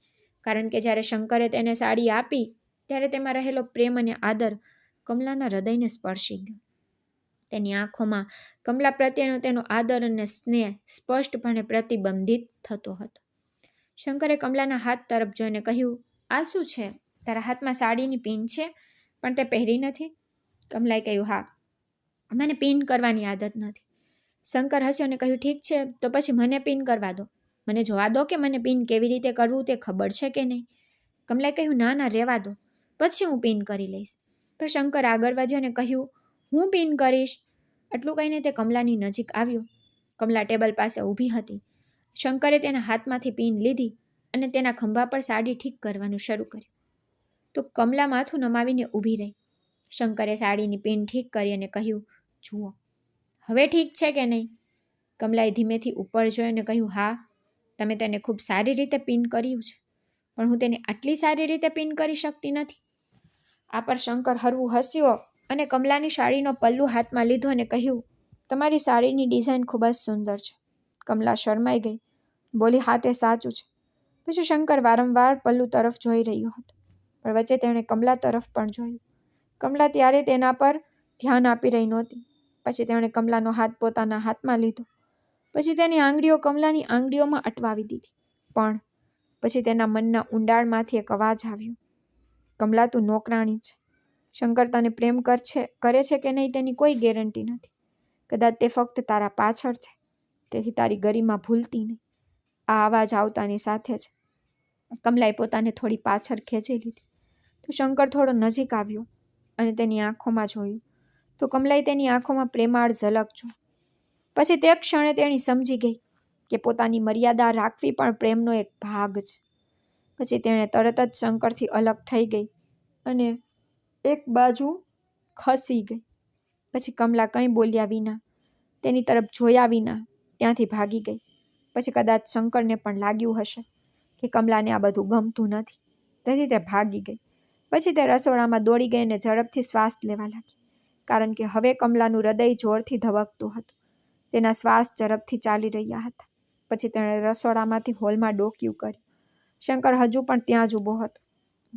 કારણ કે જ્યારે શંકરે તેને સાડી આપી ત્યારે તેમાં રહેલો પ્રેમ અને આદર કમલાના હૃદયને સ્પર્શી ગયો. તેની આંખોમાં કમલા પ્રત્યેનો તેનો આદર અને સ્નેહ સ્પષ્ટપણે પ્રતિબિંબિત થતો હતો. શંકરે કમલાના હાથ તરફ જોઈને કહ્યું, આ શું છે? તારા હાથમાં સાડીની પિન છે, પણ તે પહેરી નથી. કમલાએ કહ્યું, હા, મને પિન કરવાની આદત નથી. શંકર હસ્યો અને કહ્યું, ઠીક છે, તો પછી મને પિન કરવા દો. મને જોવા દો કે મને પિન કેવી રીતે કરવું તે ખબર છે કે નહીં. કમલાએ કહ્યું, ના ના, રહેવા દો, પછી હું પિન કરી લઈશ. પણ શંકર આગળ વધ્યો અને કહ્યું, હું પીન કરીશ. આટલું કહીને તે કમલાની નજીક આવ્યો. કમલા ટેબલ પાસે ઊભી હતી. શંકરે તેના હાથમાંથી પીન લીધી અને તેના ખંભા પર સાડી ઠીક કરવાનું શરૂ કર્યું. તો કમલા માથું નમાવીને ઊભી રહી. શંકરે સાડીની પીન ઠીક કરી અને કહ્યું, જુઓ હવે ઠીક છે કે નહીં? કમલાએ ધીમેથી ઉપર જોઈ અને કહ્યું, હા, તમે તેને ખૂબ સારી રીતે પીન કર્યું છે, પણ હું તેને આટલી સારી રીતે પીન કરી શકતી નથી. આ પર શંકર હરવું હસ્યો અને કમલાની સાડીનો પલ્લુ હાથમાં લીધો અને કહ્યું, તમારી સાડીની ડિઝાઇન ખૂબ જ સુંદર છે. કમલા શરમાઈ ગઈ, બોલી, હા, તે સાચું છે. પછી શંકર વારંવાર પલ્લુ તરફ જોઈ રહ્યો હતો, પણ વચ્ચે તેણે કમલા તરફ પણ જોયું. કમલા ત્યારે તેના પર ધ્યાન આપી રહી નહોતી. પછી તેણે કમલાનો હાથ પોતાના હાથમાં લીધો. પછી તેની આંગળીઓ કમલાની આંગળીઓમાં અટવાવી દીધી. પણ પછી તેના મનના ઊંડાણમાંથી એક અવાજ આવ્યો, કમલા, તું નોકરાણી છે. શંકર તને પ્રેમ કરે છે કે નહીં તેની કોઈ ગેરંટી નથી. કદાચ તે ફક્ત તારા પાછળ છે, તેથી તારી ગરિમા ભૂલતી નહીં. આ અવાજ આવતાની સાથે જ કમલાએ પોતાને થોડી પાછળ ખેંચી લીધી. તો શંકર થોડો નજીક આવ્યો અને તેની આંખોમાં જોયું. તો કમલાએ તેની આંખોમાં પ્રેમાળ ઝલક જોઈ. પછી તે ક્ષણે તેણી સમજી ગઈ કે પોતાની મર્યાદા રાખવી પણ પ્રેમનો એક ભાગ છે. પછી તેણે તરત જ શંકરથી અલગ થઈ ગઈ અને એક બાજુ ખસી ગઈ. પછી કમલા કંઈ બોલ્યા વિના, તેની તરફ જોયા વિના ત્યાંથી ભાગી ગઈ. પછી કદાચ શંકરને પણ લાગ્યું હશે કે કમલાને આ બધું ગમતું નથી, તેથી તે ભાગી ગઈ. પછી તે રસોડામાં દોડી ગઈ અને ઝડપથી શ્વાસ લેવા લાગી, કારણ કે હવે કમલાનું હૃદય જોરથી ધબકતું હતું. તેના શ્વાસ ઝડપથી ચાલી રહ્યા હતા. પછી તેણે રસોડામાંથી હોલમાં ડોકિયું કર્યું. શંકર હજુ પણ ત્યાં જ ઊભો હતો.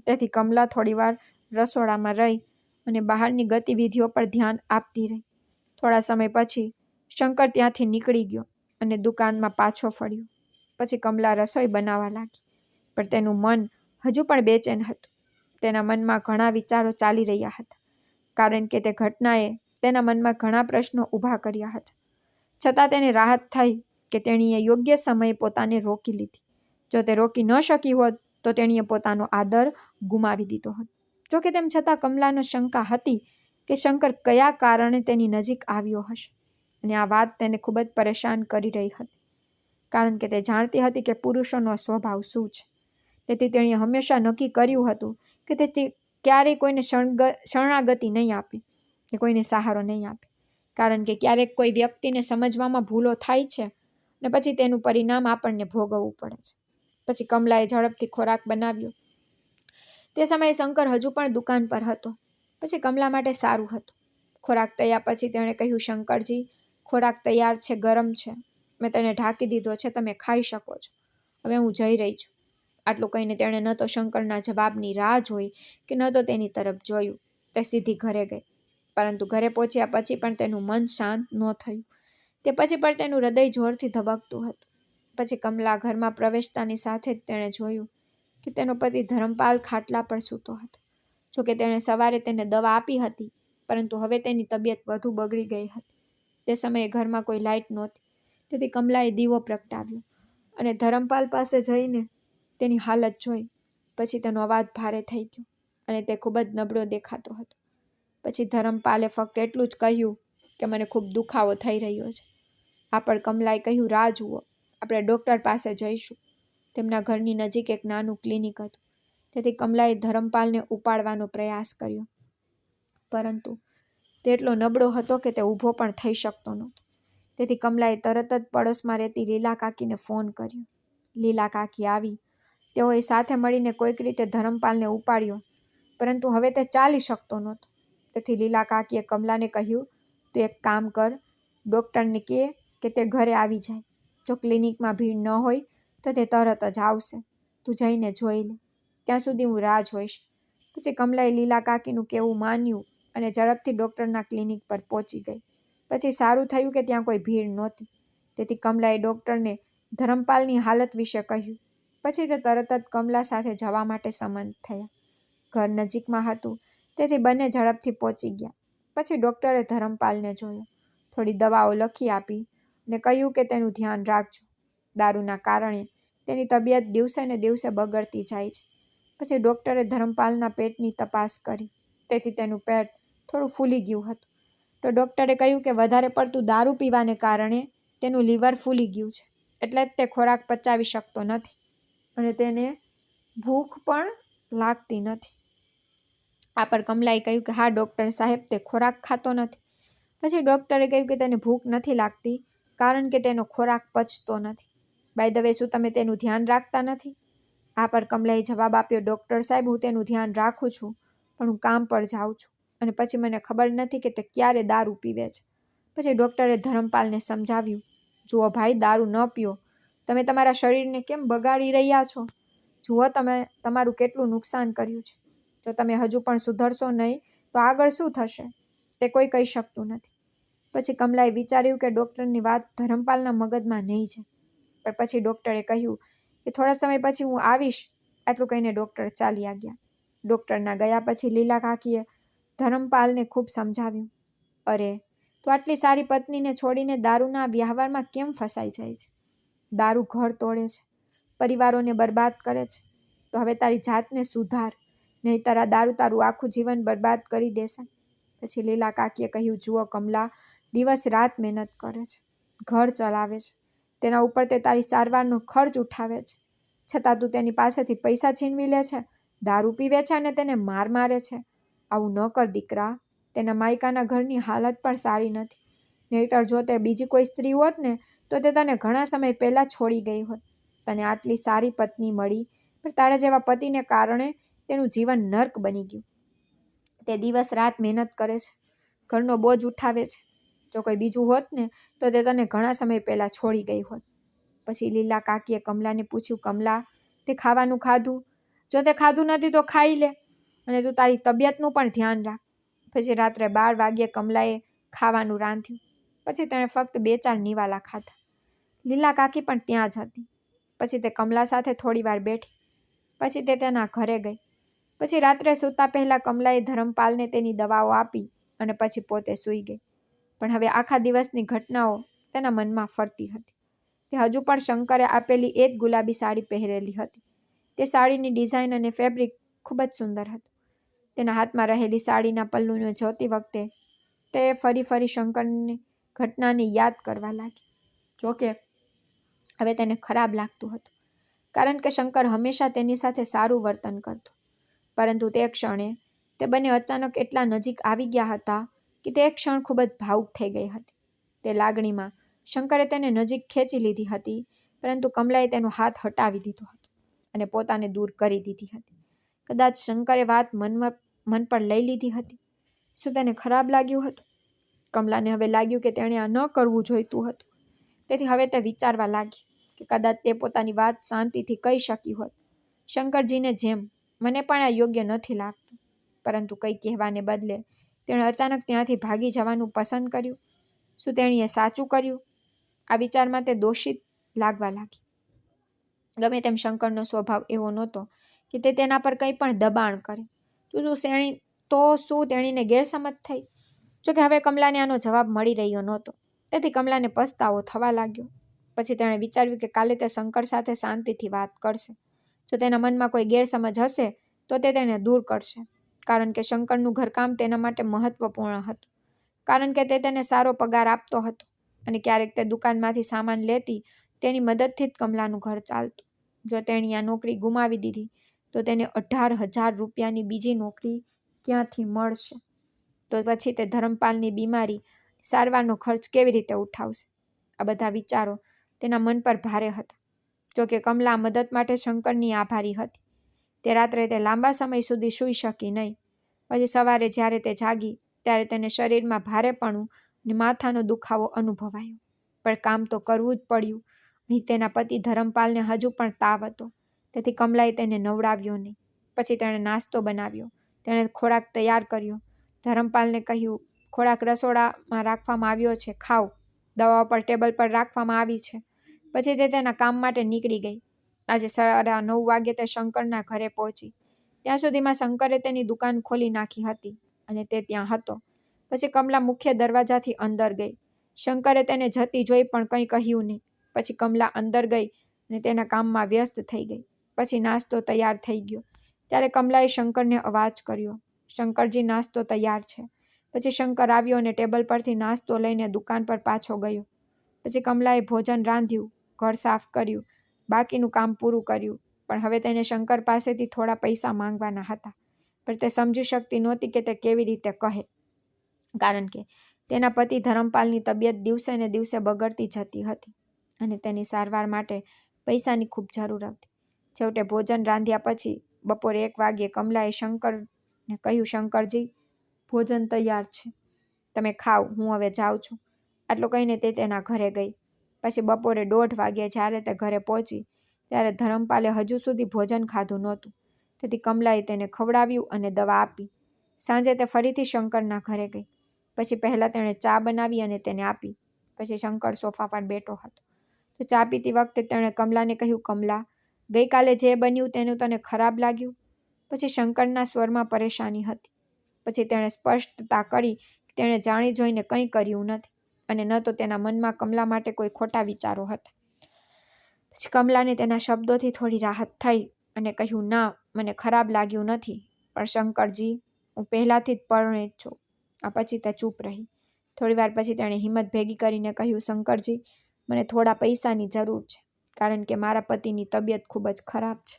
તેથી કમલા થોડીવાર રસોડામાં રહી અને બહારની ગતિવિધિઓ પર ધ્યાન આપતી રહી. થોડા સમય પછી શંકર ત્યાંથી નીકળી ગયો અને દુકાનમાં પાછો ફર્યો. પછી કમલા રસોઈ બનાવવા લાગી, પણ તેનું મન હજુ પણ બેચેન હતું. તેના મનમાં ઘણા વિચારો ચાલી રહ્યા હતા, કારણ કે તે ઘટનાએ તેના મનમાં ઘણા પ્રશ્નો ઊભા કર્યા હતા. છતાં તેને રાહત થઈ કે તેણીએ યોગ્ય સમયે પોતાને રોકી લીધી. જો તે રોકી ન શકી હોત તો તેણીએ પોતાનો આદર ગુમાવી દીધો હોત. જોકે તેમ છતાં કમલાનો શંકા હતી કે શંકર કયા કારણે તેની નજીક આવ્યો હશે, અને આ વાત તેને ખૂબ જ પરેશાન કરી રહી હતી, કારણ કે તે જાણતી હતી કે પુરુષોનો સ્વભાવ શું છે. તેથી તેણીએ હંમેશા નક્કી કર્યું હતું કે તે ક્યારેય કોઈને શરણાગતિ નહીં આપે કે કોઈને સહારો નહીં આપે, કારણ કે ક્યારેક કોઈ વ્યક્તિને સમજવામાં ભૂલો થાય છે અને પછી તેનું પરિણામ આપણને ભોગવવું પડે છે. પછી કમલાએ ઝડપથી ખોરાક બનાવ્યો. તે સમયે શંકર હજુ પણ દુકાન પર હતો. પછી કમલા માટે સારું હતું. ખોરાક તૈયાર પછી તેણે કહ્યું, શંકરજી, ખોરાક તૈયાર છે, ગરમ છે. મેં તેને ઢાંકી દીધો છે, તમે ખાઈ શકો છો. હવે હું જઈ રહી છું. આટલું કહીને તેણે ન તો શંકરના જવાબની રાહ જોઈ કે ન તો તેની તરફ જોયું. તે સીધી ઘરે ગઈ. પરંતુ ઘરે પહોંચ્યા પછી પણ તેનું મન શાંત ન થયું. તે પછી પણ તેનું હૃદય જોરથી ધબકતું હતું. પછી કમલા ઘરમાં પ્રવેશતાની સાથે જ તેણે જોયું કે તેનો પતિ ધરમપાલ ખાટલા પર સૂતો હતો. જોકે તેણે સવારે તેને દવા આપી હતી, પરંતુ હવે તેની તબિયત વધુ બગડી ગઈ હતી. તે સમયે ઘરમાં કોઈ લાઇટ નહોતી, તેથી કમલાએ દીવો પ્રગટાવ્યો અને ધરમપાલ પાસે જઈને તેની હાલત જોઈ. પછી તેનો અવાજ ભારે થઈ ગયો અને તે ખૂબ જ નબળો દેખાતો હતો. પછી ધરમપાલે ફક્ત એટલું જ કહ્યું કે મને ખૂબ દુખાવો થઈ રહ્યો છે. આ પર કમલાએ કહ્યું, રાહ જુઓ, આપણે ડૉક્ટર પાસે જઈશું. તેમના ઘરની નજીક એક નાનું ક્લિનિક હતું. તેથી કમલાએ ધરમપાલને ઉપાડવાનો પ્રયાસ કર્યો, પરંતુ તે એટલો નબળો હતો કે તે ઊભો પણ થઈ શકતો નહોતો. તેથી કમલાએ તરત જ પડોશમાં રહેતી લીલા કાકીને ફોન કર્યો. લીલા કાકી આવી. તેઓએ સાથે મળીને કોઈક રીતે ધરમપાલને ઉપાડ્યો, પરંતુ હવે તે ચાલી શકતો નહોતો. તેથી લીલા કાકીએ કમલાને કહ્યું, તું એક કામ કર, ડૉક્ટરને કહે કે તે ઘરે આવી જાય. જો ક્લિનિકમાં ભીડ ન હોય તો તે તરત જ આવશે. તું જઈને જોઈ લે. ત્યાં સુધી હું રાહ જોઈશ. પછી કમલાએ લીલા કાકીનું કહેવું માન્યું અને ઝડપથી ડૉક્ટરના ક્લિનિક પર પહોંચી ગઈ. પછી સારું થયું કે ત્યાં કોઈ ભીડ નહોતી. તેથી કમલાએ ડૉક્ટરને ધરમપાલની હાલત વિશે કહ્યું. પછી તે તરત જ કમલા સાથે જવા માટે સંમત થયા. ઘર નજીકમાં હતું, તેથી બંને ઝડપથી પહોંચી ગયા. પછી ડૉક્ટરે ધરમપાલને જોયો, થોડી દવાઓ લખી આપી અને કહ્યું કે તેનું ધ્યાન રાખજો. દારૂના કારણે તેની તબિયત દિવસે ને દિવસે બગડતી જાય છે. પછી ડૉક્ટરે ધરમપાલના પેટની તપાસ કરી. તેથી તેનું પેટ થોડું ફૂલી ગયું હતું. તો ડૉક્ટરે કહ્યું કે વધારે પડતું દારૂ પીવાને કારણે તેનું લીવર ફૂલી ગયું છે, એટલે જ તે ખોરાક પચાવી શકતો નથી અને તેને ભૂખ પણ લાગતી નથી. આ પર કમલાએ કહ્યું કે હા ડૉક્ટર સાહેબ, તે ખોરાક ખાતો નથી. પછી ડૉક્ટરે કહ્યું કે તેને ભૂખ નથી લાગતી કારણ કે તેનો ખોરાક પચતો નથી. બાય ધ વે, શું તમે તેનું ધ્યાન રાખતા નથી? આ પર કમલાએ જવાબ આપ્યો, ડૉક્ટર સાહેબ, હું તેનું ધ્યાન રાખું છું, પણ હું કામ પર જાઉં છું અને પછી મને ખબર નથી કે તે ક્યારે દારૂ પીવે છે. પછી ડૉક્ટરે ધરમપાલને સમજાવ્યું, જુઓ ભાઈ, દારૂ ન પીઓ. તમે તમારા શરીરને કેમ બગાડી રહ્યા છો? જુઓ તમે તમારું કેટલું નુકસાન કર્યું છે. જો તમે હજુ પણ સુધરશો નહીં તો આગળ શું થશે તે કોઈ કહી શકતું નથી. પછી કમલાએ વિચાર્યું કે ડૉક્ટરની વાત ધરમપાલના મગજમાં નહીં છે. પણ પછી ડૉક્ટરે કહ્યું કે થોડા સમય પછી હું આવીશ. આટલું કહીને ડૉક્ટર ચાલ્યા ગયા. ડૉક્ટરના ગયા પછી લીલા કાકીએ ધરમપાલને ખૂબ સમજાવ્યું, અરે, તું આટલી સારી પત્નીને છોડીને દારૂના વ્યવહારમાં કેમ ફસાઈ જાય છે? દારૂ ઘર તોડે છે, પરિવારોને બરબાદ કરે છે. તો હવે તારી જાતને સુધાર, નહીંતર આ દારૂ તારું આખું જીવન બરબાદ કરી દેશે. પછી લીલા કાકીએ કહ્યું, જુઓ કમલા, દિવસ રાત મહેનત કરે છે, ઘર ચલાવે છે, તેના ઉપર તે તારી સારવારનો ખર્ચ ઉઠાવે છે, છતાં તું તેની પાસેથી પૈસા છીનવી લે છે, દારૂ પીવે છે અને તેને માર મારે છે. આવું ન કર દીકરા. તેના માયકાના ઘરની હાલત પણ સારી નથી. નહીંતર જો તે બીજી કોઈ સ્ત્રી હોત ને તો તે તને ઘણા સમય પહેલાં છોડી ગઈ હોત. તને આટલી સારી પત્ની મળી, પણ તારા જેવા પતિને કારણે તેનું જીવન નર્ક બની ગયું. તે દિવસ રાત મહેનત કરે છે, ઘરનો બોજ ઉઠાવે છે. જો કોઈ બીજું હોત ને તો તે તને ઘણા સમય પહેલાં છોડી ગઈ હોત. પછી લીલા કાકીએ કમલાને પૂછ્યું, કમલા, તે ખાવાનું ખાધું? જો તે ખાધું નથી તો ખાઈ લે અને તું તારી તબિયતનું પણ ધ્યાન રાખ. પછી રાત્રે 12 વાગ્યે કમલાએ ખાવાનું રાંધ્યું. પછી તેણે ફક્ત 2-4 નિવાલા ખાધા. લીલા કાકી પણ ત્યાં જ હતી. પછી તે કમલા સાથે થોડી વાર બેઠી. પછી તે તેના ઘરે ગઈ. પછી રાત્રે સૂતા પહેલાં કમલાએ ધરમપાલને તેની દવાઓ આપી અને પછી પોતે સૂઈ ગઈ. પણ હવે આખા દિવસની ઘટનાઓ તેના મનમાં ફરતી હતી. તે હજુ પણ શંકરે આપેલી એ જ ગુલાબી સાડી પહેરેલી હતી. તે સાડીની ડિઝાઇન અને ફેબ્રિક ખૂબ જ સુંદર હતું. તેના હાથમાં રહેલી સાડીના પલ્લુને જોતી વખતે તે ફરી શંકરની ઘટનાને યાદ કરવા લાગી. જોકે હવે તેને ખરાબ લાગતું હતું, કારણ કે શંકર હંમેશા તેની સાથે સારું વર્તન કરતો. પરંતુ તે ક્ષણે તે બંને અચાનક એટલા નજીક આવી ગયા હતા કે તે ક્ષણ ખૂબ જ ભાવુક થઈ ગઈ હતી. તે લાગણીમાં શંકરે તેને નજીક ખેંચી લીધી હતી, પરંતુ કમલાએ તેનો હાથ હટાવી દીધો હતો અને પોતાને દૂર કરી દીધી હતી. કદાચ શંકરે વાત મન પર લઈ લીધી હતી. શું તેને ખરાબ લાગ્યું હતું? કમલાને હવે લાગ્યું કે તેણે આ ન કરવું જોઈતું હતું. તેથી હવે તે વિચારવા લાગી કે કદાચ તે પોતાની વાત શાંતિથી કહી શકી હોત. શંકરજીને જેમ, મને પણ આ યોગ્ય નથી લાગતું. પરંતુ કંઈ કહેવાને બદલે તેણે અચાનક ત્યાંથી ભાગી જવાનું પસંદ કર્યું. શું તેણીએ સાચું કર્યું? આ વિચારમાં તે દોષિત લાગવા લાગી. ગમે તેમ શંકરનો સ્વભાવ એવો નહોતો કે તે તેના પર કંઈ પણ દબાણ કરે. તો શું તેણીને ગેરસમજ થઈ? જોકે હવે કમલાને આનો જવાબ મળી રહ્યો નહોતો. તેથી કમલાને પસ્તાવો થવા લાગ્યો. પછી તેણે વિચાર્યું કે કાલે તે શંકર સાથે શાંતિથી વાત કરશે. જો તેના મનમાં કોઈ ગેરસમજ હશે તો તે તેને દૂર કરશે, કારણ કે શંકરનું ઘરકામ તેના માટે મહત્વપૂર્ણ હતું. કારણ કે તે તેને સારો પગાર આપતો હતો અને ક્યારેક તે દુકાનમાંથી સામાન લેતી તેની મદદથી જ કમલાનું ઘર ચાલતું. જો તેણી આ નોકરી ગુમાવી દીધી તો તેને 18,000 રૂપિયાની બીજી નોકરી ક્યાંથી મળશે? તો પછી તે ધરમપાલની બીમારી, સારવારનો ખર્ચ કેવી રીતે ઉઠાવશે? આ બધા વિચારો તેના મન પર ભારે હતા. જોકે કમલા મદદ માટે શંકરની આભારી હતી. તે રાત્રે તે લાંબા સમય સુધી સૂઈ શકી નહીં. પછી સવારે જ્યારે તે જાગી ત્યારે તેને શરીરમાં ભારેપણું અને માથાનો દુખાવો અનુભવાયો. પણ કામ તો કરવું જ પડ્યું. અહીં તેના પતિ ધરમપાલને હજુ પણ તાવ હતો, તેથી કમલાએ તેને નવડાવ્યો નહીં. પછી તેણે નાસ્તો બનાવ્યો. તેણે ખોરાક તૈયાર કર્યો. ધરમપાલને કહ્યું, ખોરાક રસોડામાં રાખવામાં આવ્યો છે, ખાઓ. દવાઓ પર ટેબલ પર રાખવામાં આવી છે. પછી તે તેના કામ માટે નીકળી ગઈ. આજે 9:30 વાગ્યે તે શંકરના ઘરે પહોંચી. ત્યાં સુધીમાં શંકરે તેની દુકાન ખોલી નાખી હતી અને તે ત્યાં હતો. પછી કમલા મુખ્ય દરવાજાથી અંદર ગઈ. શંકરે તેને જતી જોઈ પણ કંઈ કહ્યું નહીં. પછી કમલા અંદર ગઈ અને તેના કામમાં વ્યસ્ત થઈ ગઈ. પછી નાસ્તો તૈયાર થઈ ગયો ત્યારે કમલાએ શંકરને અવાજ કર્યો. શંકરજી, નાસ્તો તૈયાર છે. પછી શંકર આવ્યો અને ટેબલ પરથી નાસ્તો લઈને દુકાન પર પાછો ગયો. પછી કમલાએ ભોજન રાંધ્યું, ઘર સાફ કર્યું, બાકીનું કામ પૂરું કર્યું. પણ હવે તેને શંકર પાસેથી થોડા પૈસા માંગવાના હતા. પણ તે સમજી શકતી નહોતી કે તે કેવી રીતે કહે, કારણ કે તેના પતિ ધરમપાલની તબિયત દિવસે ને દિવસે બગડતી જતી હતી અને તેની સારવાર માટે પૈસાની ખૂબ જરૂર હતી. છેવટે ભોજન રાંધ્યા પછી બપોરે 1 વાગ્યે કમલાએ શંકરને કહ્યું, શંકરજી, ભોજન તૈયાર છે, તમે ખાઓ, હું હવે જાઉં છું. આટલું કહીને તે તેના ઘરે ગઈ. પછી બપોરે 1:30 વાગ્યે જ્યારે તે ઘરે પહોંચી ત્યારે ધરમપાલે હજુ સુધી ભોજન ખાધું નહોતું. તેથી કમલાએ તેને ખવડાવ્યું અને દવા આપી. સાંજે તે ફરીથી શંકરના ઘરે ગઈ. પછી પહેલાં તેણે ચા બનાવી અને તેને આપી. પછી શંકર સોફા પર બેઠો હતો. તો ચા પીતી વખતે તેણે કમલાને કહ્યું, કમલા, ગઈકાલે જે બન્યું તેનું તને ખરાબ લાગ્યું? પછી શંકરના સ્વરમાં પરેશાની હતી. પછી તેણે સ્પષ્ટતા કરી કે તેણે જાણી જોઈને કંઈ કર્યું નથી અને ન તો તેના મનમાં કમલા માટે કોઈ ખોટા વિચારો હતા. પછી કમલાને તેના શબ્દોથી થોડી રાહત થઈ અને કહ્યું, ના, મને ખરાબ લાગ્યું નથી, પણ શંકરજી, હું પહેલાંથી જ પરણિત છું. આ પછી તે ચૂપ રહી. થોડીવાર પછી તેણે હિંમત ભેગી કરીને કહ્યું, શંકરજી, મને થોડા પૈસાની જરૂર છે, કારણ કે મારા પતિની તબિયત ખૂબ જ ખરાબ છે.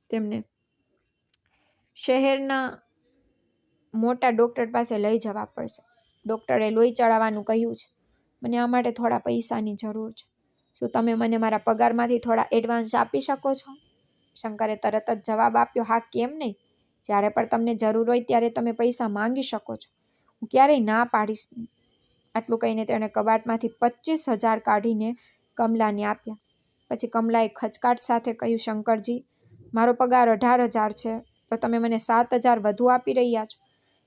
તેમને શહેરના મોટા ડૉક્ટર પાસે લઈ જવા પડશે. ડૉક્ટરે લોહી ચડાવવાનું કહ્યું છે. મને આ માટે થોડા પૈસાની જરૂર છે. શું તમે મને મારા પગારમાંથી થોડા એડવાન્સ આપી શકો છો? શંકરે તરત જ જવાબ આપ્યો, હા, કેમ નહીં? જ્યારે પણ તમને જરૂર હોય ત્યારે તમે પૈસા માંગી શકો છો. હું ક્યારેય ના પાડીશ નહીં. આટલું કહીને તેણે કબાટમાંથી 25,000 કાઢીને કમલાને આપ્યા. પછી કમલાએ ખચકાટ સાથે કહ્યું, શંકરજી, મારો પગાર 18,000 છે, તો તમે મને 7,000 વધુ આપી રહ્યા છો.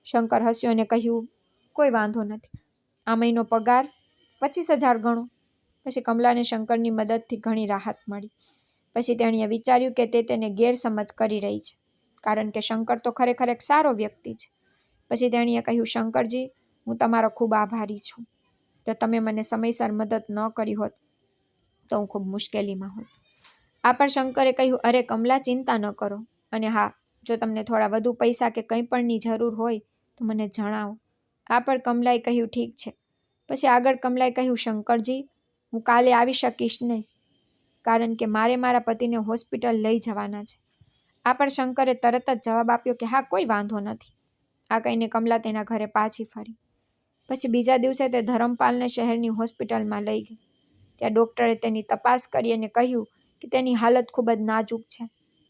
શંકર હસ્યો અને કહ્યું, કોઈ વાંધો નથી, આ મહિનો પગાર 25,000 ગણો. પછી કમલાને શંકરની મદદથી ઘણી રાહત મળી. પછી તેણીએ વિચાર્યું કે તે તેને ગેરસમજ કરી રહી છે, કારણ કે શંકર તો ખરેખર એક સારો વ્યક્તિ છે. પછી તેણીએ કહ્યું, શંકરજી, હું તમારો ખૂબ આભારી છું. જો તમે મને સમયસર મદદ ન કરી હોત તો હું ખૂબ મુશ્કેલીમાં હોત. આ પર શંકરે કહ્યું, અરે કમલા, ચિંતા ન કરો. અને હા, જો તમને થોડા વધુ પૈસા કે કંઈ પણની જરૂર હોય તો મને જણાવો. આ પર કમલાએ કહ્યું, ઠીક છે. પછી આગળ કમલાએ કહ્યું, શંકરજી, હું કાલે આવી શકીશ નહીં, કારણ કે મારે મારા પતિને હોસ્પિટલ લઈ જવાના છે. આ પર શંકરે તરત જ જવાબ આપ્યો કે હા, કોઈ વાંધો નથી. આ કહીને કમલા તેના ઘરે પાછી ફરી. પછી બીજા દિવસે તે ધરમપાલને શહેરની હોસ્પિટલમાં લઈ ગઈ. ત્યાં ડૉક્ટરે તેની તપાસ કરી અને કહ્યું કે તેની હાલત ખૂબ જ નાજુક છે.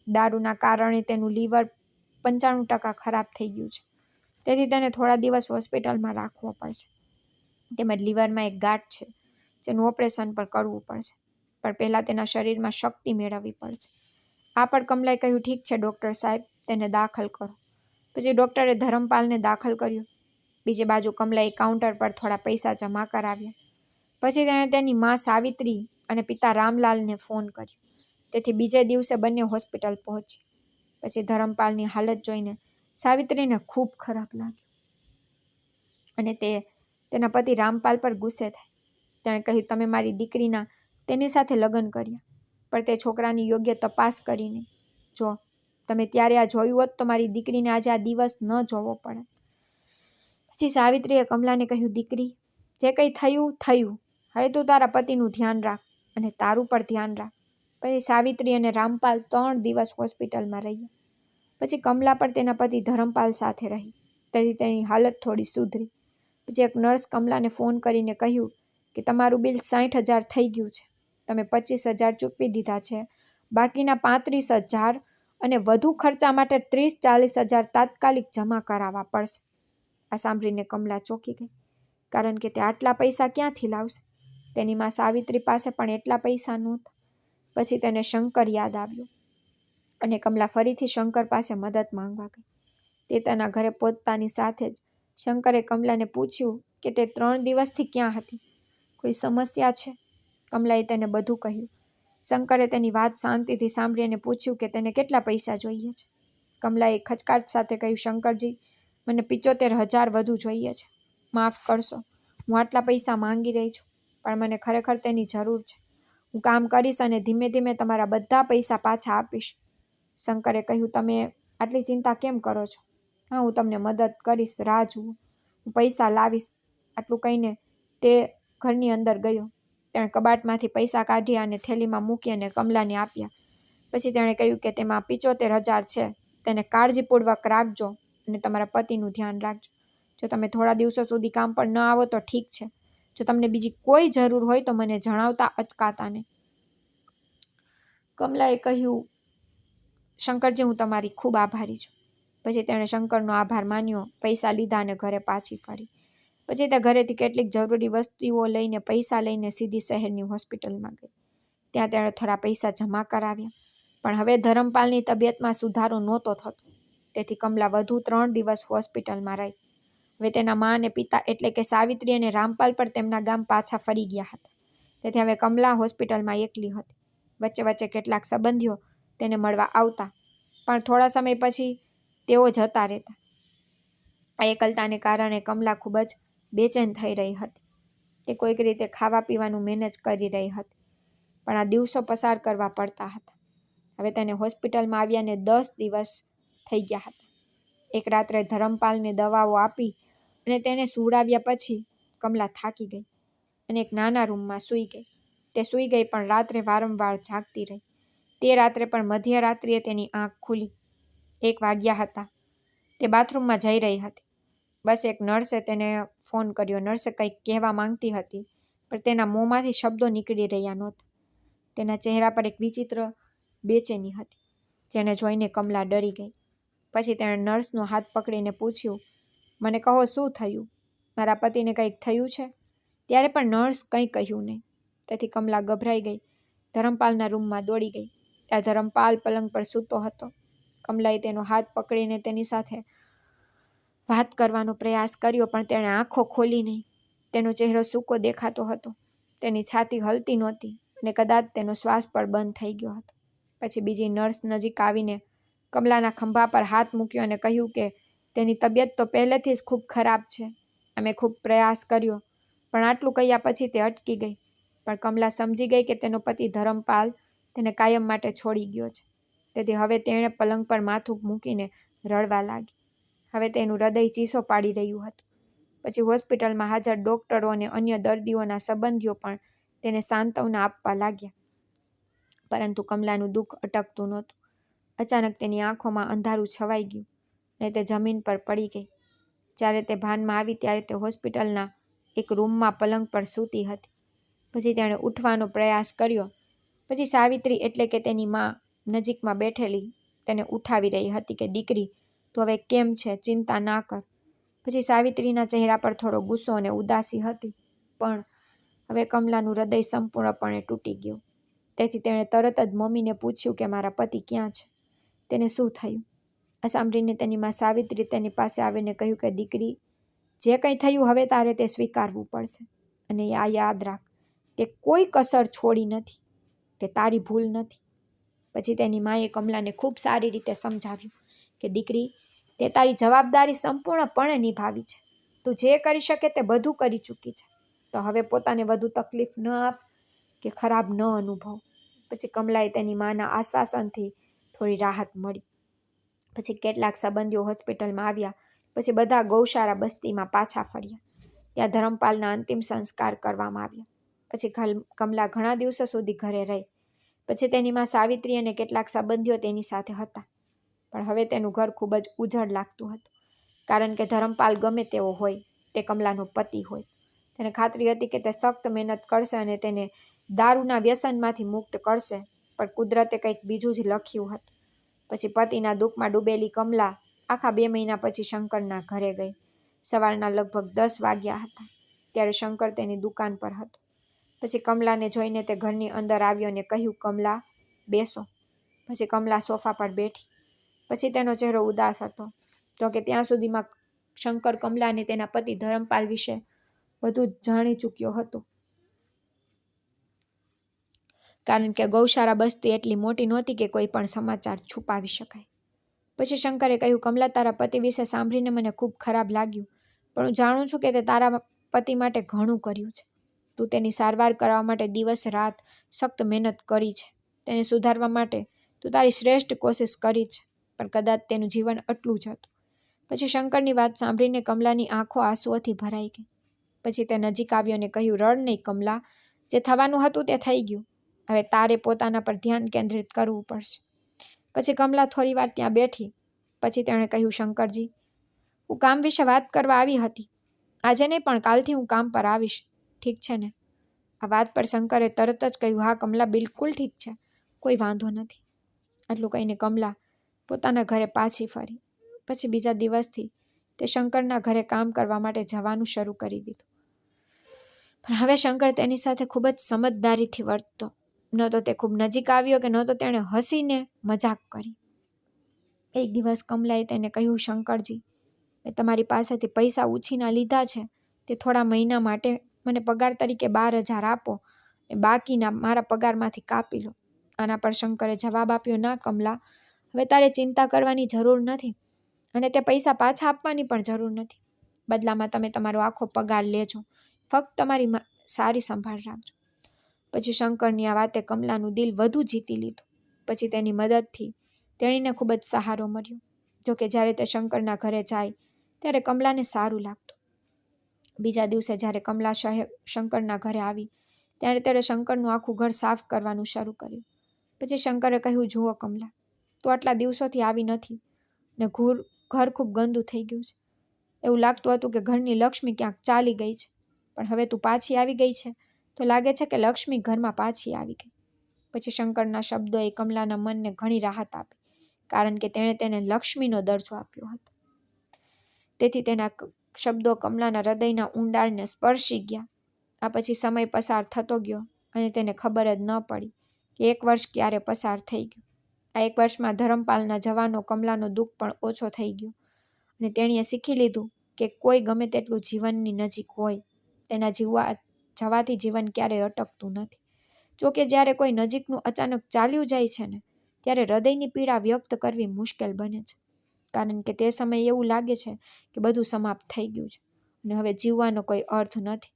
દારૂના કારણે તેનું લીવર 95% ખરાબ થઈ ગયું છે. તેથી તેને થોડા દિવસ હોસ્પિટલમાં રાખવો પડશે. તેમજ લીવરમાં એક ગાંઠ છે, જેનું ઓપરેશન પણ કરવું પડશે. પણ પહેલાં તેના શરીરમાં શક્તિ મેળવવી પડશે. આ પર કમલાએ કહ્યું, ઠીક છે ડૉક્ટર સાહેબ, તેને દાખલ કરો. પછી ડૉક્ટરે ધરમપાલને દાખલ કર્યો. બીજી બાજુ કમલાએ કાઉન્ટર પર થોડા પૈસા જમા કરાવ્યા. પછી તેણે તેની મા સાવિત્રી અને પિતા રામલાલને ફોન કર્યો. તેથી બીજે દિવસે બંને હોસ્પિટલ પહોંચી. પછી ધરમપાલની હાલત જોઈને સાવિત્રીને ખૂબ ખરાબ લાગ્યું અને તે તેના પતિ રામપાલ પર ગુસ્સે થઈ. તેણે કહ્યું, તમે મારી દીકરીના તેની સાથે લગ્ન કર્યા, પણ તે છોકરાની યોગ્ય તપાસ કરી નહીં. જો તમે ત્યારે આ જોયું હોત તો મારી દીકરીને આજે આ દિવસ ન જોવો પડે. પછી સાવિત્રીએ કમલાને કહ્યું, દીકરી, જે કંઈ થયું થયું, હવે તું તારા પતિનું ધ્યાન રાખ અને તારું પણ ધ્યાન રાખ. પછી સાવિત્રી અને રામપાલ 3 દિવસ હોસ્પિટલમાં રહ્યા. પછી કમલા પણ તેના પતિ ધરમપાલ સાથે રહી. તેથી તેની હાલત થોડી સુધરી. પછી એક નર્સ કમલાને ફોન કરીને કહ્યું કે તમારું બિલ 60,000 થઈ ગયું છે. તમે 25,000 ચૂકવી દીધા છે. બાકીના 35,000 અને વધુ ખર્ચા માટે 30-40,000 તાત્કાલિક જમા કરાવવા પડશે. આ સાંભળીને કમલા ચોંકી ગઈ, કારણ કે તે આટલા પૈસા ક્યાંથી લાવશે? તેની માં સાવિત્રી પાસે પણ એટલા પૈસા નહોતા. પછી તેને શંકર યાદ આવ્યો અને કમલા ફરીથી શંકર પાસે મદદ માંગવા ગઈ. તે તેના ઘરે પહોંચતાની સાથે જ શંકરે કમલાને પૂછ્યું કે તે 3 દિવસથી ક્યાં હતી? કોઈ સમસ્યા છે? કમલાએ તેને બધું કહ્યું. શંકરે તેની વાત શાંતિથી સાંભળી અને પૂછ્યું કે તેને કેટલા પૈસા જોઈએ છે. કમલાએ ખચકાટ સાથે કહ્યું, શંકરજી, મને 75,000 વધુ જોઈએ છે. માફ કરશો, હું આટલા પૈસા માંગી રહી છું, પણ મને ખરેખર તેની જરૂર છે. હું કામ કરીશ અને ધીમે ધીમે તમારા બધા પૈસા પાછા આપીશ. શંકરે કહ્યું, તમે આટલી ચિંતા કેમ કરો છો? હા, હું તમને મદદ કરીશ, રાહ જુઓ, હું પૈસા લાવીશ. આટલું કહીને તે ઘરની અંદર ગયો. તેણે કબાટમાંથી પૈસા કાઢ્યા અને થેલીમાં મૂકી અને કમલાને આપ્યા. પછી તેણે કહ્યું કે તેમાં 75,000 છે, તેને કાળજીપૂર્વક રાખજો અને તમારા પતિનું ધ્યાન રાખજો. જો તમે થોડા દિવસો સુધી કામ પર ન આવો તો ઠીક છે. જો તમને બીજી કોઈ જરૂર હોય તો મને જણાવતા અચકાતા નહીં. કમલાએ કહ્યું, શંકરજી, હું તમારી ખૂબ આભારી છું. પછી તેણે શંકરનો આભાર માન્યો, પૈસા લીધા અને ઘરે પાછી ફરી. પછી તે ઘરેથી કેટલીક જરૂરી વસ્તુઓ લઈને પૈસા લઈને સીધી શહેરની હોસ્પિટલમાં ગઈ. ત્યાં તેણે થોડા પૈસા જમા કરાવ્યા. પણ હવે ધરમપાલની તબિયતમાં સુધારો નહોતો થતો. તેથી કમલા વધુ 3 દિવસ હોસ્પિટલમાં રહી. હવે તેના મા અને પિતા એટલે કે સાવિત્રી અને રામપાલ પર તેમના ગામ પાછા ફરી ગયા હતા. તેથી હવે કમલા હોસ્પિટલમાં એકલી હતી. વચ્ચે વચ્ચે કેટલાક સંબંધીઓ તેને મળવા આવતા, પણ થોડા સમય પછી તેઓ જતા રહેતા. આ એકલતાને કારણે કમલા ખૂબ જ બેચેન થઈ રહી હતી. તે કોઈક રીતે ખાવા પીવાનું મેનેજ કરી રહી હતી, પણ આ દિવસો પસાર કરવા પડતા હતા. હવે તેને હોસ્પિટલમાં આવ્યાને 10 દિવસ થઈ ગયા હતા. એક રાત્રે ધરમપાલને દવાઓ આપી અને તેને સુવડાવ્યા પછી કમલા થાકી ગઈ અને એક નાના રૂમમાં સૂઈ ગઈ. તે સૂઈ ગઈ પણ રાત્રે વારંવાર જાગતી રહી. તે રાત્રે પણ મધ્યરાત્રિએ તેની આંખ ખુલી. 1 વાગ્યા હતા. તે બાથરૂમમાં જઈ રહી હતી. બસ એક નર્સે તેને ફોન કર્યો. નર્સે કંઈક કહેવા માંગતી હતી, પણ તેના મોંમાંથી શબ્દો નીકળી રહ્યા નહોતા. તેના ચહેરા પર એક વિચિત્ર બેચેની હતી, જેને જોઈને કમલા ડરી ગઈ. પછી તેણે નર્સનો હાથ પકડીને પૂછ્યું, મને કહો, શું થયું? મારા પતિને કંઈક થયું છે? ત્યારે પણ નર્સ કંઈ કહ્યું નહીં. તેથી કમલા ગભરાઈ ગઈ. ધરમપાલના રૂમમાં દોડી ગઈ. ત્યાં ધરમપાલ પલંગ પર સૂતો હતો. કમલાએ તેનો હાથ પકડીને તેની સાથે વાત કરવાનો પ્રયાસ કર્યો, પણ તેણે આંખો ખોલી નહીં. તેનો ચહેરો સૂકો દેખાતો હતો. તેની છાતી હલતી નહોતી અને કદાચ તેનો શ્વાસ પણ બંધ થઈ ગયો હતો. પછી બીજી નર્સ નજીક આવીને કમલાના ખંભા પર હાથ મૂક્યો અને કહ્યું કે તેની તબિયત તો પહેલેથી જ ખૂબ ખરાબ છે. અમે ખૂબ પ્રયાસ કર્યો, પણ આટલું કહ્યા પછી તે અટકી ગઈ. પણ કમલા સમજી ગઈ કે તેનો પતિ ધરમપાલ તેને કાયમ માટે છોડી ગયો છે. તેથી હવે તેણે પલંગ પર માથું મૂકીને રડવા લાગી. હવે તેનું હૃદય ચીસો પાડી રહ્યું હતું. પછી હોસ્પિટલમાં હાજર ડોક્ટરો અને અન્ય દર્દીઓના સંબંધીઓ પણ તેને સાંત્વના આપવા લાગ્યા. પરંતુ કમલાનું દુઃખ અટકતું નહોતું. અચાનક તેની આંખોમાં અંધારું છવાઈ ગયું અને તે જમીન પર પડી ગઈ. જ્યારે તે ભાનમાં આવી ત્યારે તે હોસ્પિટલના એક રૂમમાં પલંગ પર સૂતી હતી. પછી તેણે ઉઠવાનો પ્રયાસ કર્યો. પછી સાવિત્રી એટલે કે તેની મા નજીકમાં બેઠેલી તેને ઉઠાવી રહી હતી કે દીકરી, તું હવે કેમ છે? ચિંતા ના કર. પછી સાવિત્રીના ચહેરા પર થોડો ગુસ્સો અને ઉદાસી હતી, પણ હવે કમલાનું હૃદય સંપૂર્ણપણે તૂટી ગયું. તેથી તેણે તરત જ મમ્મીને પૂછ્યું કે મારા પતિ ક્યાં છે? તેને શું થયું? આ સાંભળીને તેની મા સાવિત્રી તેની પાસે આવીને કહ્યું કે દીકરી, જે કંઈ થયું હવે તારે તે સ્વીકારવું પડશે. અને આ યાદ રાખ, તે કોઈ કસર છોડી નથી. તે તારી ભૂલ નથી. પછી તેની માએ કમલાને ખૂબ સારી રીતે સમજાવ્યું કે દીકરી, તે તારી જવાબદારી સંપૂર્ણપણે નિભાવી છે. તું જે કરી શકે તે બધું કરી ચૂકી છે. તો હવે પોતાને વધુ તકલીફ ન આપ કે ખરાબ ન અનુભવ. પછી કમલાએ તેની માના આશ્વાસનથી થોડી રાહત મળી. પછી કેટલાક સંબંધીઓ હોસ્પિટલમાં આવ્યા. પછી બધા ગૌશાળા બસ્તીમાં પાછા ફર્યા. ત્યાં ધરમપાલના અંતિમ સંસ્કાર કરવામાં આવ્યા. પછી કમલા ઘણા દિવસો સુધી ઘરે રહી. પછી તેની માં સાવિત્રી અને કેટલાક સંબંધીઓ તેની સાથે હતા. પણ હવે તેનું ઘર ખૂબ જ ઉજળ લાગતું હતું, કારણ કે ધરમપાલ ગમે તેવો હોય, તે કમલાનો પતિ હોય. તેને ખાતરી હતી કે તે સખ્ત મહેનત કરશે અને તેને દારૂના વ્યસનમાંથી મુક્ત કરશે, પણ કુદરતે કંઈક બીજું જ લખ્યું હતું. પછી પતિના દુઃખમાં ડૂબેલી કમલા આખા 2 મહિના પછી શંકરના ઘરે ગઈ. સવારના લગભગ 10 વાગ્યા હતા. ત્યારે શંકર તેની દુકાન પર હતો. પછી કમલાને જોઈને તે ઘરની અંદર આવ્યો અને કહ્યું, કમલા, બેસો. પછી કમલા સોફા પર બેઠી. પછી તેનો ચહેરો ઉદાસ હતો. તો કે ત્યાં સુધીમાં શંકર કમલાને તેના પતિ ધરમપાલ વિશે બધું જ જાણી ચૂક્યો હતો. કારણ કે ગૌશાળા બસ્તી એટલી મોટી નહોતી કે કોઈ પણ સમાચાર છુપાવી શકાય. પછી શંકરે કહ્યું, કમલા, તારા પતિ વિશે સાંભળીને મને ખૂબ ખરાબ લાગ્યું, પણ હું જાણું છું કે તે તારા પતિ માટે ઘણું કર્યું છે. તું તેની સારવાર કરવા માટે દિવસ રાત સખ્ત મહેનત કરી છે. તેને સુધારવા માટે તું તારી શ્રેષ્ઠ કોશિશ કરી છે, પણ કદાચ તેનું જીવન આટલું જ હતું. પછી શંકરની વાત સાંભળીને કમલાની આંખો આંસુઓથી ભરાઈ ગઈ. પછી તે નજીક આવ્યો અને કહ્યું, રડ નહીં કમલા, જે થવાનું હતું તે થઈ ગયું. હવે તારે પોતાના પર ધ્યાન કેન્દ્રિત કરવું પડશે. પછી કમલા થોડી વાર ત્યાં બેઠી. પછી તેણે કહ્યું, શંકરજી, હું કામ વિશે વાત કરવા આવી હતી. આજે નહીં પણ કાલથી હું કામ પર આવીશ, ઠીક છે ને? આ વાત પર શંકરે તરત જ કહ્યું, હા કમલા, બિલકુલ ઠીક છે, કોઈ વાંધો નથી. આટલું કહીને કમલા પોતાના ઘરે પાછી ફરી. પછી બીજા દિવસથી તે શંકરના ઘરે કામ કરવા માટે જવાનું શરૂ કરી દીધું. પણ હવે શંકર તેની સાથે ખૂબ જ સમજદારીથી વર્તતો. ન તો તે ખૂબ નજીક આવ્યો કે ન તો તેણે હસીને મજાક કરી. એક દિવસ કમલાએ તેને કહ્યું, શંકરજી, મેં તમારી પાસેથી પૈસા ઉછીના લીધા છે, તે થોડા મહિના માટે મને પગાર તરીકે 12,000 આપો અને બાકીના મારા પગારમાંથી કાપી લો. આના પર શંકરે જવાબ આપ્યો, ના કમલા, હવે તારે ચિંતા કરવાની જરૂર નથી અને તે પૈસા પાછા આપવાની પણ જરૂર નથી. બદલામાં તમે તમારો આખો પગાર લેજો, ફક્ત તમારી સારી સંભાળ રાખજો. પછી શંકરની આ વાતે કમલાનું દિલ વધુ જીતી લીધું. પછી તેની મદદથી તેણીને ખૂબ જ સહારો મળ્યો. જોકે જ્યારે તે શંકરના ઘરે જાય ત્યારે કમલાને સારું લાગતું. બીજા દિવસે જ્યારે કમલા શંકરના ઘરે આવી ત્યારે તેણે શંકરનું આખું ઘર સાફ કરવાનું શરૂ કર્યું. પછી શંકરે કહ્યું, જુઓ કમલા, તું આટલા દિવસોથી આવી નથી ને ઘર ખૂબ ગંદુ થઈ ગયું છે. એવું લાગતું હતું કે ઘરની લક્ષ્મી ક્યાંક ચાલી ગઈ છે, પણ હવે તું પાછી આવી ગઈ છે તો લાગે છે કે લક્ષ્મી ઘરમાં પાછી આવી ગઈ. પછી શંકરના શબ્દોએ કમલાના મનને ઘણી રાહત આપી, કારણ કે તેણે તેને લક્ષ્મીનો દરજ્જો આપ્યો હતો. તેથી તેના શબ્દો કમલાના હૃદયના ઊંડાણને સ્પર્શી ગયા. આ પછી સમય પસાર થતો ગયો અને તેને ખબર જ ન પડી કે 1 વર્ષ ક્યારે પસાર થઈ ગયું. આ 1 વર્ષમાં ધરમપાલના જવાનો કમલાનો દુઃખ પણ ઓછો થઈ ગયો અને તેણીએ શીખી લીધું કે કોઈ ગમે તેટલું જીવનની નજીક હોય, તેના જવાથી જીવન ક્યારેય અટકતું નથી. જોકે જ્યારે કોઈ નજીકનું અચાનક ચાલ્યું જાય છે ને, ત્યારે હૃદયની પીડા વ્યક્ત કરવી મુશ્કેલ બને છે, કારણ કે તે સમયે એવું લાગે છે કે બધું સમાપ્ત થઈ ગયું છે અને હવે જીવવાનો કોઈ અર્થ નથી.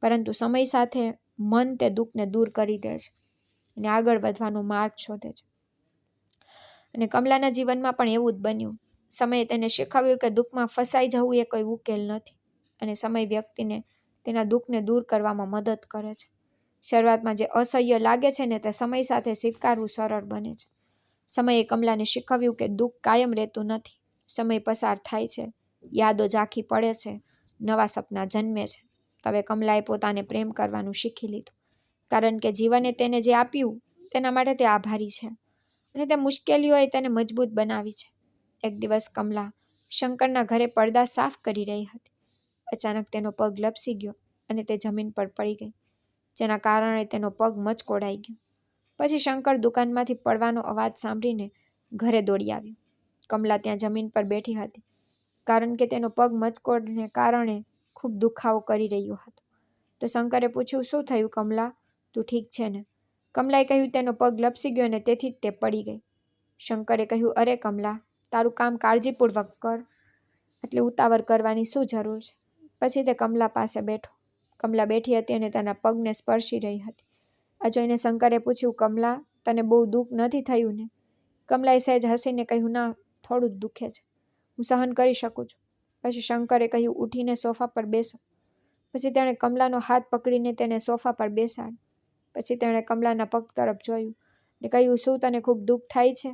પરંતુ સમય સાથે મન તે દુઃખને દૂર કરી દે છે અને આગળ વધવાનો માર્ગ શોધે છે. અને કમલાના જીવનમાં પણ એવું જ બન્યું. સમયે તેને શીખવ્યું કે દુઃખમાં ફસાઈ જવું એ કોઈ ઉકેલ નથી અને સમય વ્યક્તિને તેના દુઃખને દૂર કરવામાં મદદ કરે છે. શરૂઆતમાં જે અસહ્ય લાગે છે ને, તે સમય સાથે સ્વીકારવું સરળ બને છે. સમયે કમલાને શીખવ્યું કે દુઃખ કાયમ રહેતું નથી. સમય પસાર થાય છે, યાદો ઝાંખી પડે છે, નવા સપના જન્મે છે. હવે કમલાએ પોતાને પ્રેમ કરવાનું શીખી લીધું, કારણ કે જીવને તેને જે આપ્યું તેના માટે તે આભારી છે અને તે મુશ્કેલીઓએ તેને મજબૂત બનાવી છે. એક દિવસ કમલા શંકરના ઘરે પડદા સાફ કરી રહી હતી. અચાનક તેનો પગ લપસી ગયો અને તે જમીન પર પડી ગઈ, જેના કારણે તેનો પગ મચકોડાઈ ગયો. પછી શંકર દુકાનમાંથી પડવાનો અવાજ સાંભળીને ઘરે દોડી આવ્યો. કમલા ત્યાં જમીન પર બેઠી હતી, કારણ કે તેનો પગ મચકોડને કારણે ખૂબ દુખાવો કરી રહ્યો હતો. તો શંકરે પૂછ્યું, શું થયું કમલા, તું ઠીક છે ને? કમલાએ કહ્યું, તેનો પગ લપસી ગયો અને તેથી જ તે પડી ગઈ. શંકરે કહ્યું, અરે કમલા, તારું કામ કાળજીપૂર્વક કર, આટલી ઉતાવળ કરવાની શું જરૂર છે? પછી તે કમલા પાસે બેઠો. કમલા બેઠી હતી અને તેના પગને સ્પર્શી રહી હતી. આ જોઈને શંકરે પૂછ્યું, કમલા, તને બહુ દુઃખ નથી થયું ને? કમલાએ સહેજ હસીને કહ્યું, ના, થોડું જ દુખે છે, હું સહન કરી શકું છું. પછી શંકરે કહ્યું, ઉઠીને સોફા પર બેસો. પછી તેણે કમલાનો હાથ પકડીને તેને સોફા પર બેસાડી. પછી તેણે કમલાના પગ તરફ જોયું અને કહ્યું, શું તને ખૂબ દુઃખ થાય છે?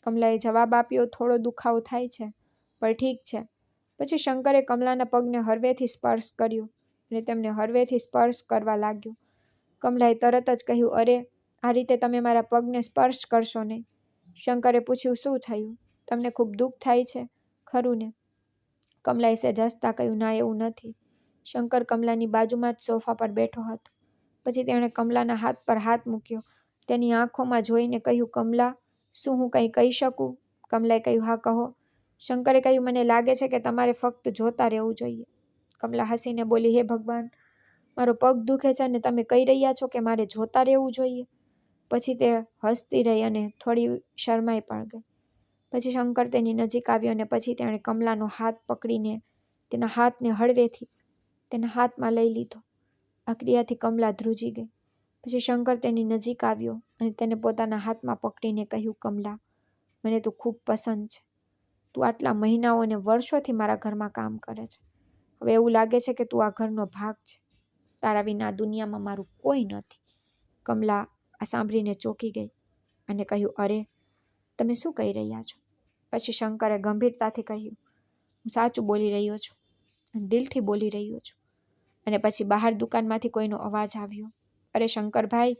કમલાએ જવાબ આપ્યો, થોડો દુખાવો થાય છે, પણ ઠીક છે. પછી શંકરે કમલાના પગને હળવેથી સ્પર્શ કર્યો અને તેમને હળવેથી સ્પર્શ કરવા લાગ્યો. કમલાએ તરત જ કહ્યું, અરે, આ રીતે તમે મારા પગને સ્પર્શ કરશો નહીં. શંકરે પૂછ્યું, શું થયું? તમને ખૂબ દુઃખ થાય છે, ખરું ને? કમલાએ સહેજ હસતા કહ્યું, ના, એવું નથી. શંકર કમલાની બાજુમાં જ સોફા પર બેઠો હતો. પછી તેણે કમલાના હાથ પર હાથ મૂક્યો. તેની આંખોમાં જોઈને કહ્યું, કમલા, શું હું કંઈ કહી શકું? કમલાએ કહ્યું, હા, કહો. શંકરે કહ્યું, મને લાગે છે કે તમારે ફક્ત જોતા રહેવું જોઈએ. કમલા હસીને બોલી, હે ભગવાન, મારો પગ દુખે છે અને તમે કહી રહ્યા છો કે મારે જોતા રહેવું જોઈએ? પછી તે હસતી રહી અને થોડી શરમાઈ પણ ગઈ. પછી શંકર તેની નજીક આવ્યો અને પછી તેણે કમલાનો હાથ પકડીને તેના હાથને હળવેથી તેના હાથમાં લઈ લીધો. આ ક્રિયાથી કમલા ધ્રુજી ગઈ. પછી શંકર તેની નજીક આવ્યો અને તેને પોતાના હાથમાં પકડીને કહ્યું, કમલા, મને તું ખૂબ પસંદ છે. તું આટલા મહિનાઓ અને વર્ષોથી મારા ઘરમાં કામ કરે છે. હવે એવું લાગે છે કે તું આ ઘરનો ભાગ છે. તારા વિના આ દુનિયામાં મારું કોઈ નથી. કમલા આ સાંભળીને ચોંકી ગઈ અને કહ્યું, અરે, તમે શું કહી રહ્યા છો? પછી શંકરે ગંભીરતાથી કહ્યું, હું સાચું બોલી રહ્યો છું, દિલથી બોલી રહ્યો છું. અને પછી બહાર દુકાનમાંથી કોઈનો અવાજ આવ્યો. અરે શંકરભાઈ,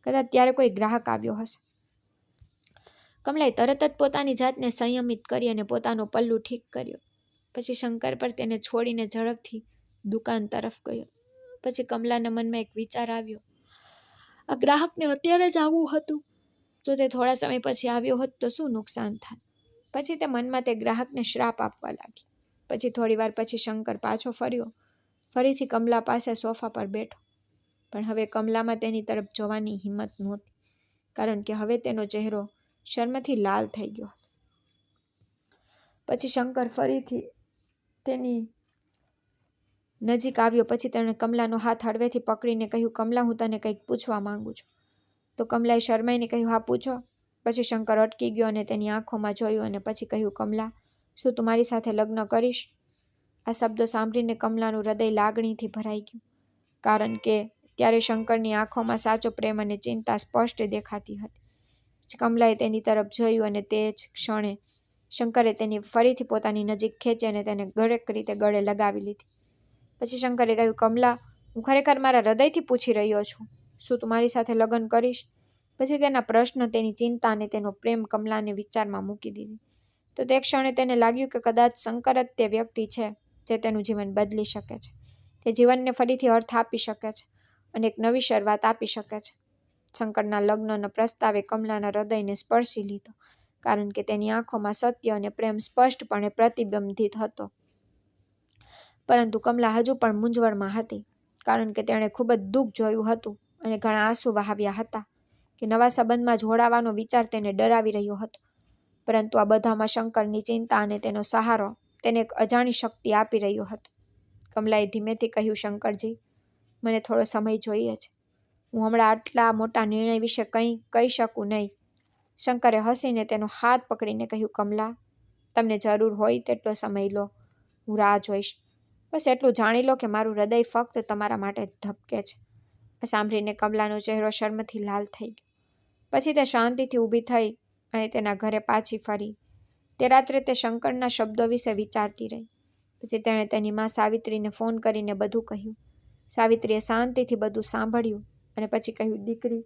કદાચ ત્યારે કોઈ ગ્રાહક આવ્યો હશે. કમલાએ તરત જ પોતાની જાતને સંયમિત કરી અને પોતાનું પલ્લું ઠીક કર્યો. પછી શંકર પર તેને છોડીને ઝડપથી દુકાન તરફ ગયો. પછી કમલાના મનમાં એક વિચાર આવ્યો, આ ગ્રાહકને અત્યારે જ આવવું હતું. જો તે થોડા સમય પછી આવ્યો હોત તો શું નુકસાન થાય? પછી તે મનમાં તે ગ્રાહકને શ્રાપ આપવા લાગી. પછી થોડી વાર પછી શંકર પાછો ફર્યો. ફરીથી કમલા પાસે સોફા પર બેઠો. પણ હવે કમલામાં તેની તરફ જોવાની હિંમત નહોતી, કારણ કે હવે તેનો ચહેરો શર્મથી લાલ થઈ ગયો. પછી શંકર ફરીથી તેની નજીક આવ્યો. પછી તેણે કમલાનો હાથ હળવેથી પકડીને કહ્યું, કમલા, હું તને કંઈક પૂછવા માંગુ છું. તો કમલાએ શરમાઈને કહ્યું, હા પૂછો. પછી શંકર અટકી ગયો અને તેની આંખોમાં જોયું અને પછી કહ્યું, કમલા, શું તું મારી સાથે લગ્ન કરીશ? આ શબ્દો સાંભળીને કમલાનું હૃદય લાગણીથી ભરાઈ ગયું, કારણ કે ત્યારે શંકરની આંખોમાં સાચો પ્રેમ અને ચિંતા સ્પષ્ટ દેખાતી હતી. પછી કમલાએ તેની તરફ જોયું અને તે જ ક્ષણે શંકરે તેની ફરીથી પોતાની નજીક ખેંચી અને તેને દરેક રીતે ગળે લગાવી લીધી. પછી શંકરે કહ્યું, કમલા, હું ખરેખર મારા હૃદયથી પૂછી રહ્યો છું, શું તું મારી સાથે લગ્ન કરીશ? પછી તેના પ્રશ્ન, તેની ચિંતા અને તેનો પ્રેમ કમલાને વિચારમાં મૂકી દીધી. તો તે ક્ષણે તેને લાગ્યું કે કદાચ શંકર જ તે વ્યક્તિ છે જે તેનું જીવન બદલી શકે છે. તે જીવનને ફરીથી અર્થ આપી શકે છે અને એક નવી શરૂઆત આપી શકે છે. શંકરના લગ્નનો પ્રસ્તાવે કમલાના હૃદયને સ્પર્શી લીધો, કારણ કે તેની આંખોમાં સત્ય અને પ્રેમ સ્પષ્ટપણે પ્રતિબિંબિત હતો. પરંતુ કમલા હજુ પણ મૂંઝવણમાં હતી, કારણ કે તેણે ખૂબ જ દુઃખ જોયું હતું અને ઘણા આંસુ વહાવ્યા હતા કે નવા સંબંધમાં જોડાવાનો વિચાર તેને ડરાવી રહ્યો હતો. પરંતુ આ બધામાં શંકરની ચિંતા અને તેનો સહારો તેને એક અજાણી શક્તિ આપી રહ્યો હતો. કમલાએ ધીમેથી કહ્યું, શંકરજી, મને થોડો સમય જોઈએ છે. હું હમણાં આટલા મોટા નિર્ણય વિશે કંઈ કહી શકું નહીં. શંકરે હસીને તેનો હાથ પકડીને કહ્યું, કમલા, તમને જરૂર હોય તેટલો સમય લો. હું રાહ જોઈશ. બસ એટલું જાણી લો કે મારું હૃદય ફક્ત તમારા માટે જ ધબકે છે. આ સાંભળીને કમલાનો ચહેરો શર્મથી લાલ થઈ ગયો. પછી તે શાંતિથી ઊભી થઈ અને તેના ઘરે પાછી ફરી. તે રાત્રે તે શંકરના શબ્દો વિશે વિચારતી રહી. પછી તેણે તેની મા સાવિત્રીને ફોન કરીને બધું કહ્યું. સાવિત્રીએ શાંતિથી બધું સાંભળ્યું અને પછી કહ્યું, દીકરી,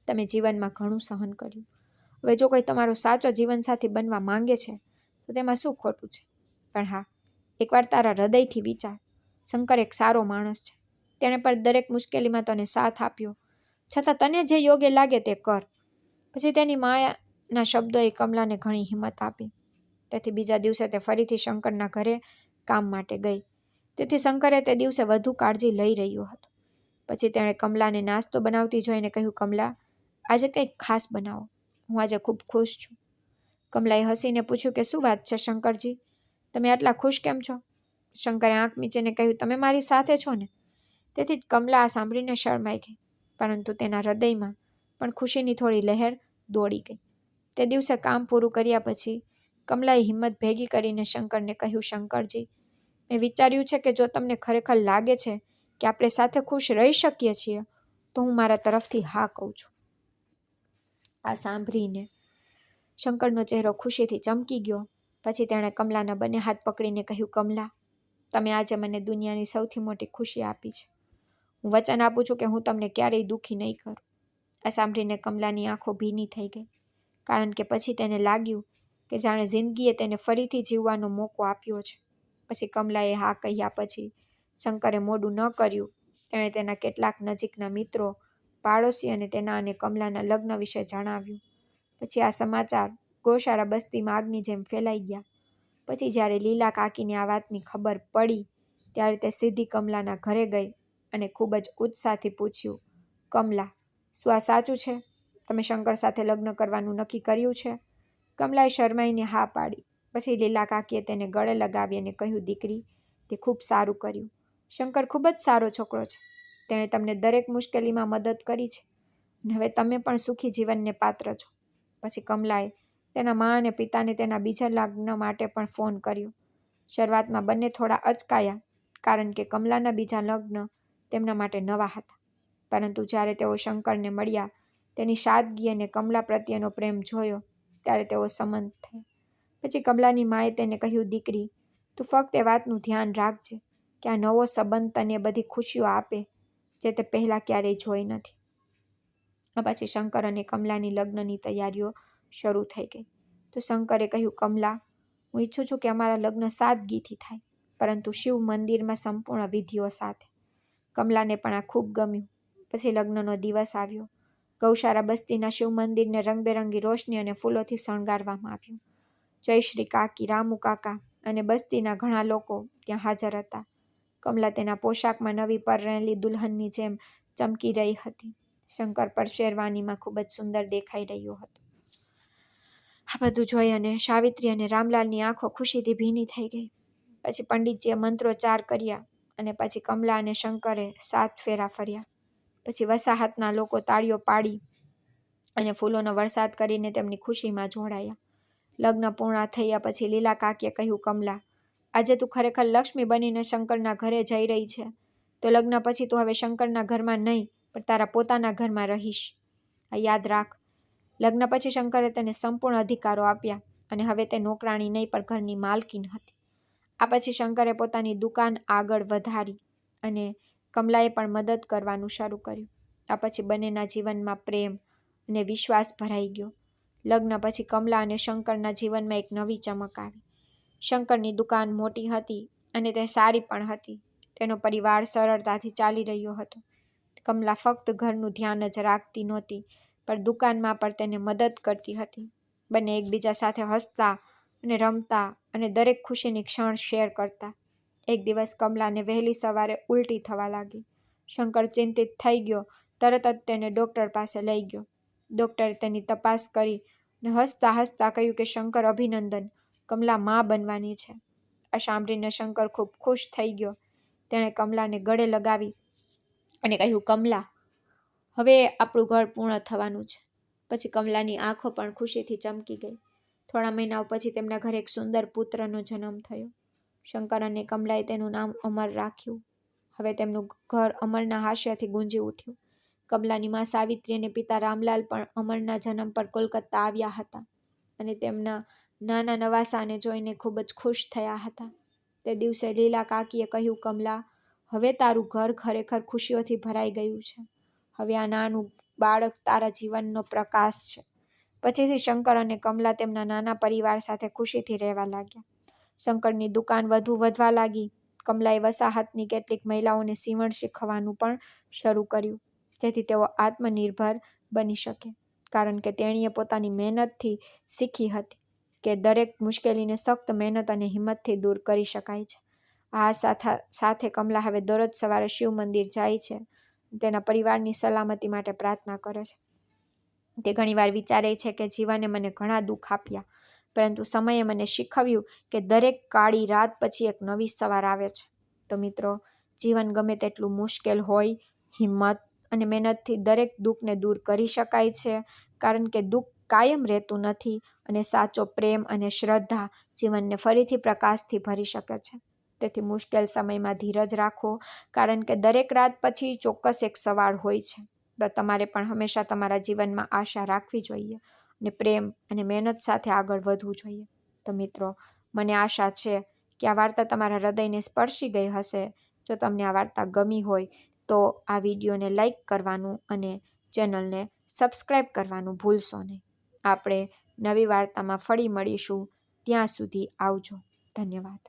તમે જીવનમાં ઘણું સહન કર્યું. હવે જો કોઈ તમારો સાચો જીવનસાથી બનવા માંગે છે તો તેમાં શું ખોટું છે? પણ હા, એકવાર તારા હૃદયથી વિચાર. શંકર એક સારો માણસ છે. તેણે પણ દરેક મુશ્કેલીમાં તને સાથ આપ્યો. છતાં તને જે યોગ્ય લાગે તે કર. પછી તેની માના શબ્દોએ કમલાને ઘણી હિંમત આપી. તેથી બીજા દિવસે તે ફરીથી શંકરના ઘરે કામ માટે ગઈ. તેથી શંકરે તે દિવસે વધુ કાળજી લઈ રહ્યો હતો. પછી તેણે કમલાને નાસ્તો બનાવતી જોઈને કહ્યું, કમલા, આજે કંઈક ખાસ બનાવો. હું આજે ખૂબ ખુશ છું. કમલાએ હસીને પૂછ્યું કે શું વાત છે શંકરજી? તમે આટલા ખુશ કેમ છો? શંકરે આંખ મીચીને કહ્યું, તમે મારી સાથે છો ને? તેથી જ કમલા આ સાંભળીને શરમાઈ ગઈ, પરંતુ તેના હૃદયમાં પણ ખુશીની થોડી લહેર દોડી ગઈ. તે દિવસે કામ પૂરું કર્યા પછી કમલાએ હિંમત ભેગી કરીને શંકરને કહ્યું, શંકરજી, મેં વિચાર્યું છે કે જો તમને ખરેખર લાગે છે કે આપણે સાથે ખુશ રહી શકીએ છીએ તો હું મારા તરફથી હા કહું છું. આ સાંભળીને શંકરનો ચહેરો ખુશીથી ચમકી ગયો. પછી તેણે કમલાના બંને હાથ પકડીને કહ્યું, કમલા, તમે આજે મને દુનિયાની સૌથી મોટી ખુશી આપી છે. હું વચન આપું છું કે હું તમને ક્યારેય દુઃખી નહીં કરું. આ સાંભળીને કમલાની આંખો ભીની થઈ ગઈ, કારણ કે પછી તેને લાગ્યું કે જાણે જિંદગીએ તેને ફરીથી જીવવાનો મોકો આપ્યો છે. પછી કમલાએ હા કહ્યા પછી શંકરે મોડું ન કર્યું. તેણે તેના કેટલાક નજીકના મિત્રો, પાડોશી અને તેના અને કમલાના લગ્ન વિશે જણાવ્યું. પછી આ સમાચાર ગોશાળા બસ્તીમાં આગની જેમ ફેલાઈ ગયા. પછી જ્યારે લીલા કાકીને આ વાતની ખબર પડી ત્યારે તે સીધી કમલાના ઘરે ગઈ અને ખૂબ જ ઉત્સાહથી પૂછ્યું, કમલા, શું આ સાચું છે? તમે શંકર સાથે લગ્ન કરવાનું નક્કી કર્યું છે? કમલાએ શરમાઈને હા પાડી. પછી લીલા કાકીએ તેને ગળે લગાવી અને કહ્યું, દીકરી, તે ખૂબ સારું કર્યું. શંકર ખૂબ જ સારો છોકરો છે. તેણે તમને દરેક મુશ્કેલીમાં મદદ કરી છે અને હવે તમે પણ સુખી જીવનને પાત્ર છો. પછી કમલાએ તેના મા અને પિતાને તેના બીજા લગ્ન માટે પણ ફોન કર્યો. શરૂઆતમાં બંને થોડા અચકાયા, કારણ કે કમલાના બીજા લગ્ન તેમના માટે નવા હતા. પરંતુ જ્યારે તેઓ શંકરને મળ્યા, તેની સાદગી અને કમલા પ્રત્યેનો પ્રેમ જોયો, ત્યારે તેઓ સંમત થયા. પછી કમલાની માએ તેને કહ્યું, દીકરી, તું ફક્ત એ વાતનું ધ્યાન રાખજે કે આ નવો સંબંધ તને બધી ખુશીઓ આપે જે તે પહેલાં ક્યારેય જોઈ નથી. આ પછી શંકર અને કમલાની લગ્નની તૈયારીઓ શરૂ થઈ ગઈ. તો શંકરે કહ્યું, કમલા, હું ઈચ્છું છું કે અમારા લગ્ન સાદગીથી થાય, પરંતુ શિવ મંદિરમાં સંપૂર્ણ વિધિઓ સાથે. કમલાને પણ આ ખૂબ ગમ્યું. પછી લગ્નનો દિવસ આવ્યો. ગૌશાળા બસ્તીના શિવ મંદિરને રંગબેરંગી રોશની અને ફૂલોથી શણગારવામાં આવ્યું. જયશ્રી કાકી, રામુ કાકા અને બસ્તીના ઘણા લોકો ત્યાં હાજર હતા. કમલા તેના પોશાકમાં નવી પરણેલી દુલ્હનની જેમ ચમકી રહી હતી. શંકર પર શેરવાનીમાં ખૂબ જ સુંદર દેખાઈ રહ્યો હતો. આ બધું જોઈ અને સાવિત્રી અને રામલાલની આંખો ખુશીથી ભીની થઈ ગઈ. પછી પંડિતજીએ મંત્રોચ્ચાર કર્યા અને પછી કમલા અને શંકરે 7 ફેરા ફર્યા. પછી વસાહતના લોકો તાળીઓ પાડી અને ફૂલોનો વરસાદ કરીને તેમની ખુશીમાં જોડાયા. લગ્ન પૂર્ણ થયા પછી લીલા કાકીએ કહ્યું, કમલા, આજે તું ખરેખર લક્ષ્મી બનીને શંકરના ઘરે જઈ રહી છે. તો લગ્ન પછી તું હવે શંકરના ઘરમાં નહીં, પણ તારા પોતાના ઘરમાં રહીશ. આ યાદ રાખ. લગ્ન પછી શંકરે તેને સંપૂર્ણ અધિકારો આપ્યા અને હવે તે નોકરાણી નહીં, પણ ઘરની માલકીન હતી. આ પછી શંકરે પોતાની દુકાન આગળ વધારી અને કમલાએ પણ મદદ કરવાનું શરૂ કર્યું. આ પછી બંનેના જીવનમાં પ્રેમ અને વિશ્વાસ ભરાઈ ગયો. લગ્ન પછી કમલા અને શંકરના જીવનમાં એક નવી ચમક આવી. શંકરની દુકાન મોટી હતી અને તે સારી પણ હતી. તેનો પરિવાર સરળતાથી ચાલી રહ્યો હતો. કમલા ફક્ત ઘરનું ધ્યાન જ રાખતી નહોતી, પણ દુકાનમાં પણ તેને મદદ કરતી હતી. બંને એકબીજા સાથે હસતા અને રમતા અને દરેક ખુશીની ક્ષણ શેર કરતા. એક દિવસ કમલાને વહેલી સવારે ઉલટી થવા લાગી. શંકર ચિંતિત થઈ ગયો. તરત જ તેને ડૉક્ટર પાસે લઈ ગયો. ડૉક્ટરે તેની તપાસ કરી અને હસતા હસતા કહ્યું કે શંકર, અભિનંદન, કમલા મા બનવાની છે. આ સાંભળીને શંકર ખૂબ ખુશ થઈ ગયો. તેણે કમલાને ગળે લગાવી અને કહ્યું, કમલા, હવે આપણું ઘર પૂર્ણ થવાનું છે. પછી કમલાની આંખો પણ ખુશીથી ચમકી ગઈ. થોડા મહિનાઓ પછી તેમના ઘરે એક સુંદર પુત્રનો જન્મ થયો. શંકર અને કમલાએ તેનું નામ અમર રાખ્યું. હવે તેમનું ઘર અમરના હાસ્યથી ગુંજી ઉઠ્યું. કમલાની મા સાવિત્રી અને પિતા રામલાલ પણ અમરના જન્મ પર કોલકાતા આવ્યા હતા અને તેમના નાના નવાસાને જોઈને ખૂબ જ ખુશ થયા હતા. તે દિવસે લીલા કાકીએ કહ્યું, કમલા, હવે તારું ઘર ખરેખર ખુશીઓથી ભરાઈ ગયું છે. હવે આ નાનું બાળક તારા જીવનનો પ્રકાશ છે. પછીથી શંકર અને કમલા તેમના નાના પરિવાર સાથે ખુશીથી રહેવા લાગ્યા. શંકરની દુકાન વધુ વધવા લાગી. કમલાએ વસાહતની કેટલીક મહિલાઓને સીવણ શીખવાનું પણ શરૂ કર્યું, જેથી તેઓ આત્મનિર્ભર બની શકે, કારણ કે તેણીએ પોતાની મહેનતથી શીખી હતી કે દરેક મુશ્કેલીને સખ્ત મહેનત અને હિંમતથી દૂર કરી શકાય છે. આ સાથે કમલા હવે દરરોજ સવારે શિવ મંદિર જાય છે. તેના પરિવારની સલામતી માટે પ્રાર્થના કરે છે. તે ઘણીવાર વિચારે છે કે જીવને મને ઘણા દુઃખ આપ્યા, પરંતુ સમયે મને શીખવ્યું કે દરેક કાળી રાત પછી એક નવી સવાર આવે છે. તો મિત્રો, જીવન ગમે તેટલું મુશ્કેલ હોય, હિંમત અને મહેનતથી દરેક દુઃખને દૂર કરી શકાય છે, કારણ કે દુઃખ કાયમ રહેતું નથી અને સાચો પ્રેમ અને શ્રદ્ધા જીવનને ફરીથી પ્રકાશથી ભરી શકે છે. તેથી મુશ્કેલ સમયમાં ધીરજ રાખો, કારણ કે દરેક રાત પછી ચોક્કસ એક સવાર હોય છે. તો તમારે પણ હંમેશા તમારા જીવનમાં આશા રાખવી જોઈએ અને પ્રેમ અને મહેનત સાથે આગળ વધવું જોઈએ. તો મિત્રો, મને આશા છે કે આ વાર્તા તમારા હૃદયને સ્પર્શી ગઈ હશે. જો તમને આ વાર્તા ગમી હોય તો આ વિડીયોને લાઈક કરવાનું અને ચેનલને સબસ્ક્રાઈબ કરવાનું ભૂલશો નહીં. આપણે નવી વાર્તામાં ફરી મળીશું. ત્યાં સુધી આવજો. ધન્યવાદ.